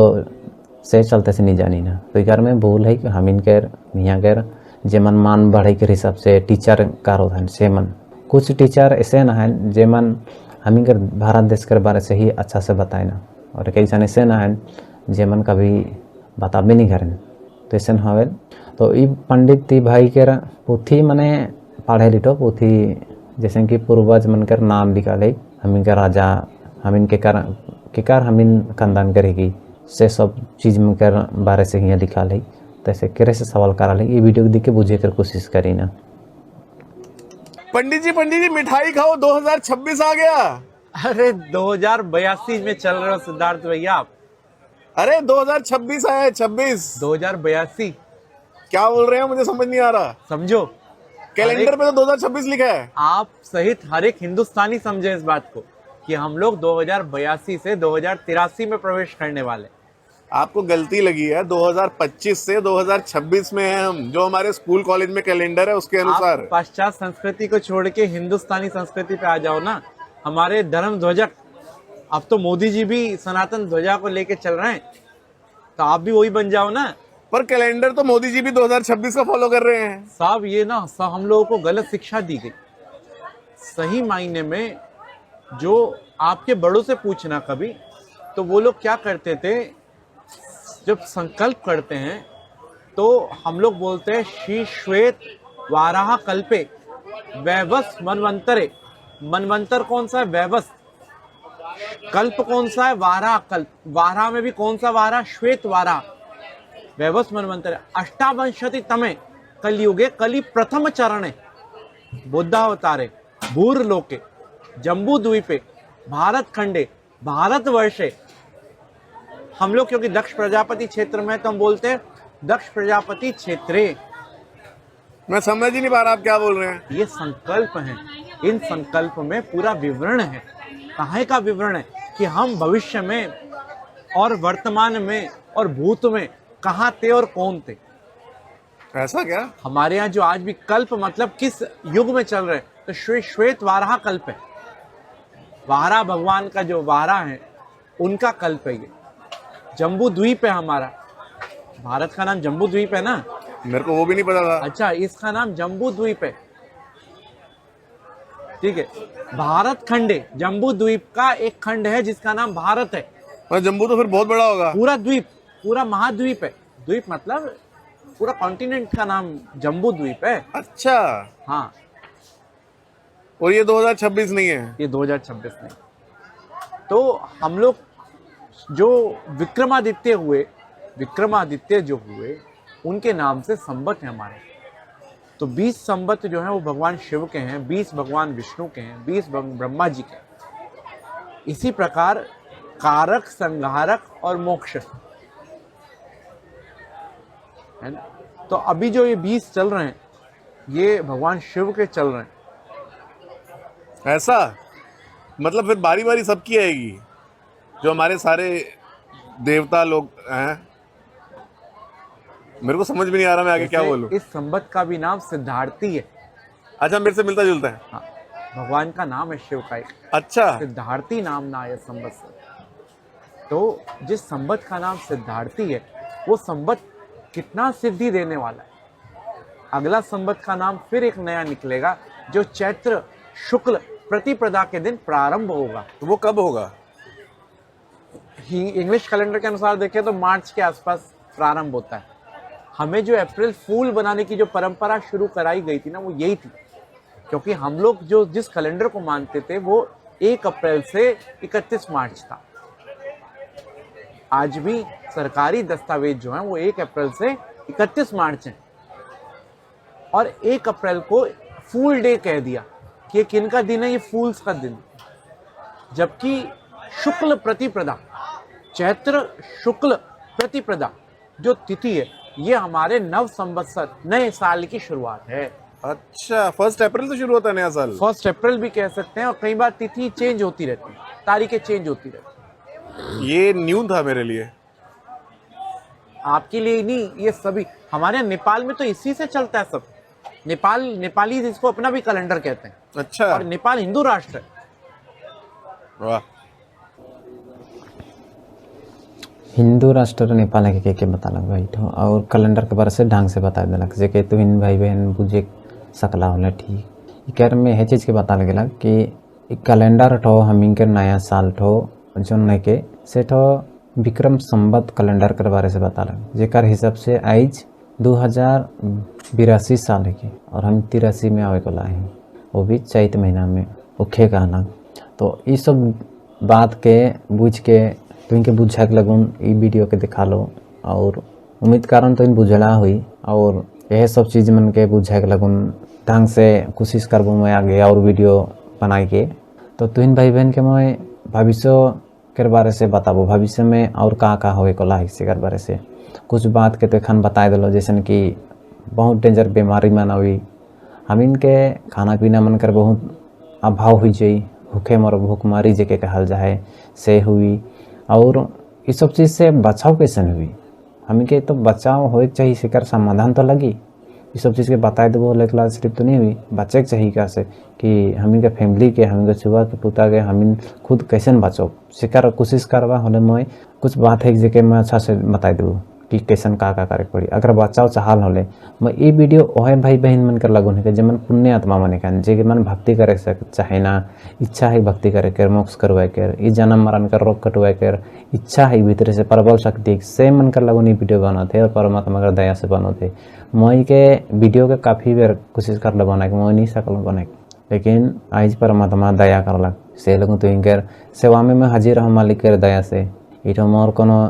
से चलते से नहीं जानी ना, तो इकार में भूल है कि हम इनके यहाँ के जेमन मान बढ़े के हिसाब से टीचर कार होता है से मन। कुछ टीचर ऐसे ना है जेमन हम इनके भारत देश के बारे से ही अच्छा से बताए ना, और कई जन ऐसे ना है जेमन कभी बताबे नहीं करें, तो ऐसे न हवे। तो ई पंडित ती भाई के पोथी मने पढ़े लिटो पोथी, जैसे कि पूर्वज मन कर नाम लिखल है, हम इनके राजा, हम इनके कार हम इन खानदान करेगी से सब चीज़ में कर बारे से यहाँ लिखल है। तो ऐसे करे से सवाल करा है, ये वीडियो देख के बुझे कर कोशिश करी ना। पंडित जी मिठाई खाओ, 2026 आ गया। अरे 2082 में चल रहे हो सिद्धार्थ भैया आप। अरे 2026 आया है, 26। 2082 क्या बोल रहे हैं, मुझे समझ नहीं आ रहा। समझो, कैलेंडर पे तो 2026 लिखा है। आप सहित हर एक हिंदुस्तानी समझे इस बात को कि हम लोग 2082 से 2083 में प्रवेश करने वाले। आपको गलती लगी है, 2025 से 2026 में है हम, जो हमारे स्कूल कॉलेज में कैलेंडर है उसके अनुसार। आप पाश्चात्य संस्कृति को छोड़ के हिंदुस्तानी संस्कृति पे आ जाओ ना। हमारे धर्म ध्वजक, अब तो मोदी जी भी सनातन ध्वजा को लेके चल रहे हैं, तो आप भी वही बन जाओ ना। पर कैलेंडर तो मोदी जी भी 2026 का फॉलो कर रहे हैं। साहब ये ना सब हम लोगों को गलत शिक्षा दी गई। सही मायने में जो आपके बड़ों से पूछना कभी, तो वो लोग क्या करते थे, जब संकल्प करते हैं तो हम लोग बोलते हैं श्री श्वेत वाराह कल्पे वैवस मनवंतरे। मनवंतर कौन सा है? वैवस। कल्प कौन सा है? वाराह कल्प। वाराह में भी कौन सा वाराह? श्वेत वाराह। वैवस मनवंतरे अष्टावंशति तमे कलयुगे कलि प्रथम चरणे बुद्धावतारे भूर लोके जम्बू द्वीपे भारत खंडे भारतवर्षे। हम लोग क्योंकि दक्ष प्रजापति क्षेत्र में, तो हम बोलते हैं दक्ष प्रजापति क्षेत्रे। मैं समझ ही नहीं पा रहा आप क्या बोल रहे हैं। ये संकल्प हैं, इन संकल्प में पूरा विवरण है। काहे का विवरण है कि हम भविष्य में और वर्तमान में और भूत में कहाँ थे और कौन थे। ऐसा क्या? हमारे यहाँ जो आज भी कल्प मतलब किस युग में चल रहे हैं, तो श्वेत वाराह कल्प है। वाराह भगवान का जो वाराह है उनका कल्प है ये। जम्बू द्वीप है हमारा, भारत का नाम जम्बू द्वीप है ना। मेरे को वो भी नहीं पता था। अच्छा, इसका नाम जम्बू द्वीप है, ठीक है। भारत खंडे, जम्बू द्वीप का एक खंड है जिसका नाम भारत है। और जम्बू तो फिर बहुत बड़ा होगा। पूरा द्वीप, पूरा महाद्वीप है। द्वीप मतलब पूरा कॉन्टिनेंट का नाम जम्बू द्वीप है। अच्छा हाँ, और ये 2026 नहीं है? ये 2026 नहीं। तो हम लोग जो विक्रमादित्य हुए, विक्रमादित्य जो हुए उनके नाम से संवत है हमारे। तो 20 संवत जो है वो भगवान शिव के हैं, 20 भगवान विष्णु के हैं, 20 ब्रह्मा जी के हैं। इसी प्रकार कारक, संहारक और मोक्ष है ना। तो अभी जो ये 20 चल रहे हैं ये भगवान शिव के चल रहे हैं। ऐसा मतलब फिर बारी बारी सबकी आएगी, जो हमारे सारे देवता लोग हैं। मेरे को समझ भी नहीं आ रहा मैं आगे क्या बोलूं। इस संवत का भी नाम सिद्धार्थी है। अच्छा, मेरे से मिलता जुलता है। हाँ, भगवान का नाम है शिव का एक। अच्छा, सिद्धार्थी नाम ना है संवत से। तो जिस संवत का नाम सिद्धार्थी है वो संवत कितना सिद्धि देने वाला है। अगला संवत का नाम फिर एक नया निकलेगा जो चैत्र शुक्ल प्रतिपदा के दिन प्रारंभ होगा। तो वो कब होगा? ही इंग्लिश कैलेंडर के अनुसार देखें तो मार्च के आसपास प्रारंभ होता है। हमें जो अप्रैल फूल बनाने की जो परंपरा शुरू कराई गई थी ना, वो यही थी। क्योंकि हम लोग जो जिस कैलेंडर को मानते थे वो 1 अप्रैल से 31 मार्च था। आज भी सरकारी दस्तावेज जो हैं वो 1 अप्रैल से 31 मार्च हैं। और 1 अप्रैल को फूल डे कह दिया कि ये किन का दिन है? ये फूल्स का दिन, जबकि शुक्ल प्रतिपदा, चैत्र शुक्ल प्रतिपदा जो तिथि है, ये हमारे नव संवत्सर नए साल की शुरुआत है। अच्छा, 1 अप्रैल से शुरू होता है नया साल। 1 अप्रैल भी कह सकते हैं, और कई बार तिथि चेंज होती रहती है, तारीखें चेंज होती रहती है। ये न्यू था मेरे लिए। आपके लिए नहीं, ये सभी हमारे यहाँ नेपाल में तो इसी से चलता है सब। नेपाली इसको अपना भी कैलेंडर कहते हैं। अच्छा, और नेपाल हिंदू राष्ट्र है। वाह। हिंदू राष्ट्र नेपाल के बतालक भाई ठो और कैलेंडर के बारे से ढंग से बता देलक जे के तुहिन भाई बहन बुझे सकला होला ठीक। इकर में है चीज़ के बता लगेला कि कैलेंडर ठो हमिंग के नया साल ठो जोन नहीं के से ठो विक्रम संवत कैलेंडर के बारे से बता लग जेकर हिसाब से आज 2082 साल है कि और हम 83 में आवे को लाए हैं, वो भी चैत महीना में ओखे कहना। तो ये सब बात के बुझ के तुम के बुझा के लगून ई वीडियो के दिखा लो और उम्मीद कारण तो इन बुझला हुई और यह सब चीज़ मन के बुझा के लगून ढंग से कोशिश करबो मैं आगे और वीडियो बनाए के। तो तुम भाई बहन के मैं भविष्य के बारे से बताबो, भविष्य में और का होए को लाइक से बारे से कुछ बात के तो एखन बताए दिलो, जैसे कि बहुत डेंजर बीमारी मन हुई, हम इनके खाना पीना मन कर बहुत अभाव हुई जाई, भूखे मर भूखमारी जे के कहल जाए से हुई। और ये सब चीज़ से बचाव कैसे हुई, हम के तो बचाव होए चाहिए, शिकार समाधान तो लगी। ये सब चीज़ के बताए देबो लेकिन सिर्फ तो नहीं हुई, बचे के चाहिए कैसे कि हम के फैमिली के हम के सुबह के पुता के हम खुद कैसे बचो शिकार कोशिश करवा होले मैं कुछ बात है जेके मैं अच्छा से बताए देबो कि कैसन का करे पड़ी। अगर बचाव चाहल होले मैं ये वीडियो ओहे भाई बहन मन कर लगुन है जमन पुण्य आत्मा मन के जे मन भक्ति करे चाहे ना, इच्छा है भक्ति करे कर मोक्ष करवाए कर ई जन्म मरण कर रोग कटवाए कर इच्छा है भीतर से प्रबल शक्ति से मन कर लगुन ये वीडियो बनाते और परमात्मा कर दया से बनाते। मैं के वीडियो के काफ़ी बेर कोशिश कर लो बना के मैं नहीं सकल बना, लेकिन आज परमात्मा दया करलक से लगूँ तो इनकर सेवा में मैं हाजिर हूँ मालिक के दया से। इठो मोर कोनो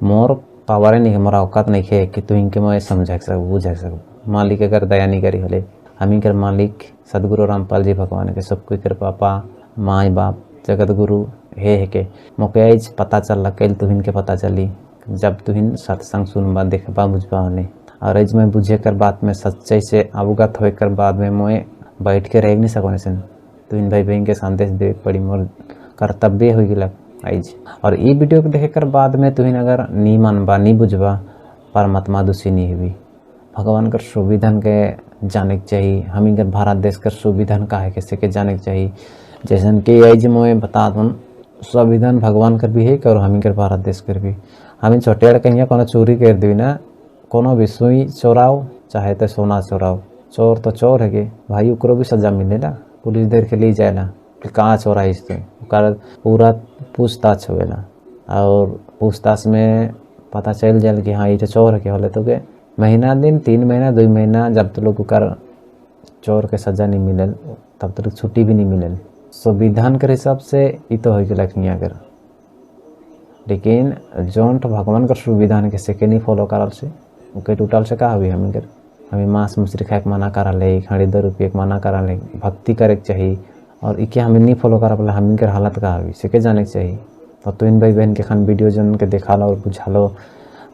मोर पावर नहीं है, मोरा औकात नहीं है कि तू इनके मैं समझा सकूँ बुझा सकूँ। मालिक अगर दया नहीं करी हले हम इनकर मालिक सदगुरु रामपाल जी भगवान के सब कोई कर पापा माँ बाप जगत गुरु है के मोके आज पता चल कल तुहिन के पता चली जब तुहिन सत्संग सुनबा देखबा बुझबा होने। और आज मैं बुझे कर बात में सच्चाई से अवगत हो कर बाद में मैं बैठ के रह नहीं सकोने से तुहिन भाई बहन के संदेश दे पड़ी मोर कर्तव्य हो गया आज। और ये वीडियो को देखे कर बाद में तुहिन अगर नहीं मानबा नहीं बुझबा परमात्मा दूषी नहीं हुई, भगवान कर संविधान के जाने के चाहिए, हम इनकर भारत देश कर संविधान का है कैसे के जाने के चाहिए। जैसे कि आज मैं बता दूँ संविधान भगवान कर भी है और हम इनकर भारत देश कर भी हम इन छोटे कहीं कोनो चोरी कर दी ना कोनो भी सुई चोराओ चाहे तो सोना चोराओ, चोर तो चोर है भाई ओकरो भी सजा मिलेला, पुलिस देर के लिए जाएला कि कहाँ चोराइस तो पूरा पूछताछ होएला और पूछताछ में पता चल जाए कि हाँ ये चोर है होले तो के महीना दिन 3 महीना 2 महीना जब तो लोग कर चोर के सजा नहीं मिलल तब तक छुट्टी भी नहीं मिलल। संविधान के हिसाब से ये तो हो गया कि अगर लेकिन जौन तो भगवान का संविधान के से के नहीं फॉलो करल से ओके टोटल से का हुई हमें मांस मछली खाए के मना करा ले, खाड़ी 2 रुपये के मना करा ले, भक्ति करे के चाहिए और इके हमें नहीं फॉलो करा पड़ा हम इनकर हालत का हुई से के जाने के चाहिए। तो इन भाई बहन के खान वीडियो जन के देखा लो और बुझा लो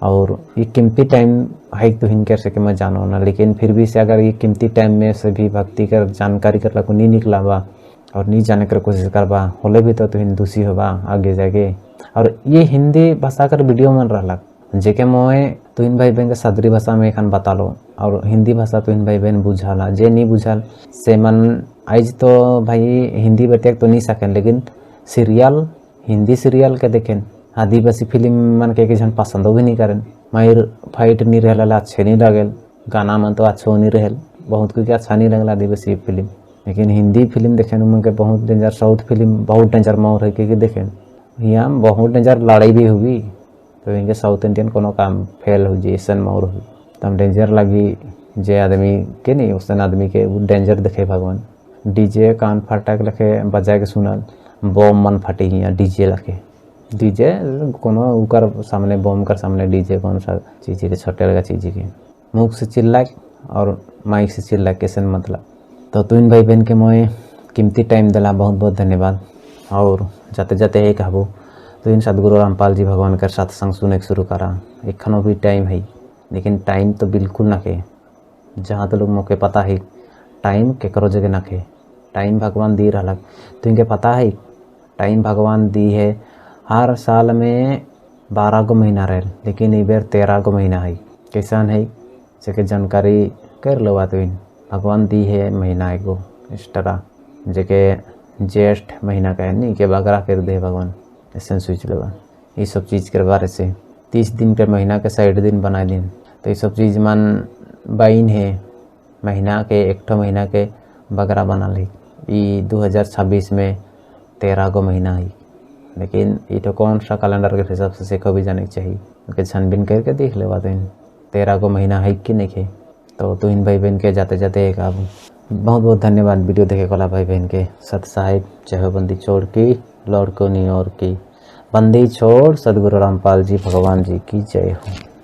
और ये कीमती टाइम है तो इनकर से के मैं जानो ना, लेकिन फिर भी से अगर ये कीमती टाइम में से भी भक्ति कर जानकारी कर को नहीं निकला बा और नहीं जाने कर कोशिश करबा होले भी तो हिंदूसी होबा आगे जाके। और ये हिंदी भाषा कर वीडियो मन रहा जेके मोए तो इन भाई बहन के सदरी भाषा में एखन बता लो और हिंदी भाषा तो इन भाई बहन बुझाला जे नहीं बुझाल से मन आज तो भाई हिंदी बतिया तो नहीं सकें, लेकिन सीरियल हिंदी सीरियल के देखें आदिवासी फिल्म मन के जन पसंदो भी नहीं करें, मायर फाइट नहीं रहला अच्छे नहीं लगल, गाना मन तो अच्छो नहीं रहल, बहुत कुछ अच्छा नहीं लगल आदिवासी फिल्म। लेकिन हिंदी फिल्म देखें मन के बहुत डेंजर, साउथ फिल्म बहुत डेंजर मोर है कि देखें यहाँ बहुत डेंजर लड़ाई भी हुई तो इनके साउथ इंडियन कोनो काम फेल हो जाए ऐसा मोर हुई तो हम डेंजर लगी जे आदमी के नहीं उसन आदमी के वो डेंजर देखे भगवान। डीजे कान फटा के लखे बजा के सुनल बम मन फटे यहाँ डीजे लखे डीजे कोनो उकर सामने बम कर सामने डीजे कौन सा चीज़ है छोटे लगा चीज़ के मुख से चिल्लाए और माइक से चिल्लाए कैसे मतलब। तो इन भाई बहन के मोए कीमती टाइम दिला बहुत बहुत धन्यवाद। और जाते जाते एक हबो तो इन सदगुरु रामपाल जी भगवान कर सत्संग सुने के शुरू करा। एखनो भी टाइम है, लेकिन टाइम तो बिल्कुल ना के। जहाँ तो लोग मोके पता है टाइम केकरो जगह ना के, टाइम भगवान दी रहलक। तो इनके पता है टाइम भगवान दी है। हर साल में 12 गो महीना रहे, लेकिन ई बेर 13 गो महीना है। कैसन है से जानकारी कर लो बात। भगवान दी है महीना एगो एक्स्ट्रा, जेके ज्येष्ठ महीना का है नहीं के बगरा कर दे भगवान, ऐसे सोच लो। ये सब चीज़ के बारे से 30 दिन के महीना के 60 दिन बना दिन, तो ये सब चीज़ मन बाइन है महीना के एक महीना के बगरा बना ली। ये 2026 में 13 गो महीना है, लेकिन ये तो कौन सा कैलेंडर के हिसाब से को भी जाने के चाहिए, क्योंकि छानबीन करके देख ले बात। 13 गो महीना है कि नहीं है। तो इन भाई बहन के जाते जाते एक आप बहुत बहुत धन्यवाद वीडियो देखे वाला भाई बहन के। सत साहिब चाहे बंदी छोड़ की लौड़ को नहीं और की, बंदी छोड़ सदगुरु रामपाल जी भगवान जी की जय हो।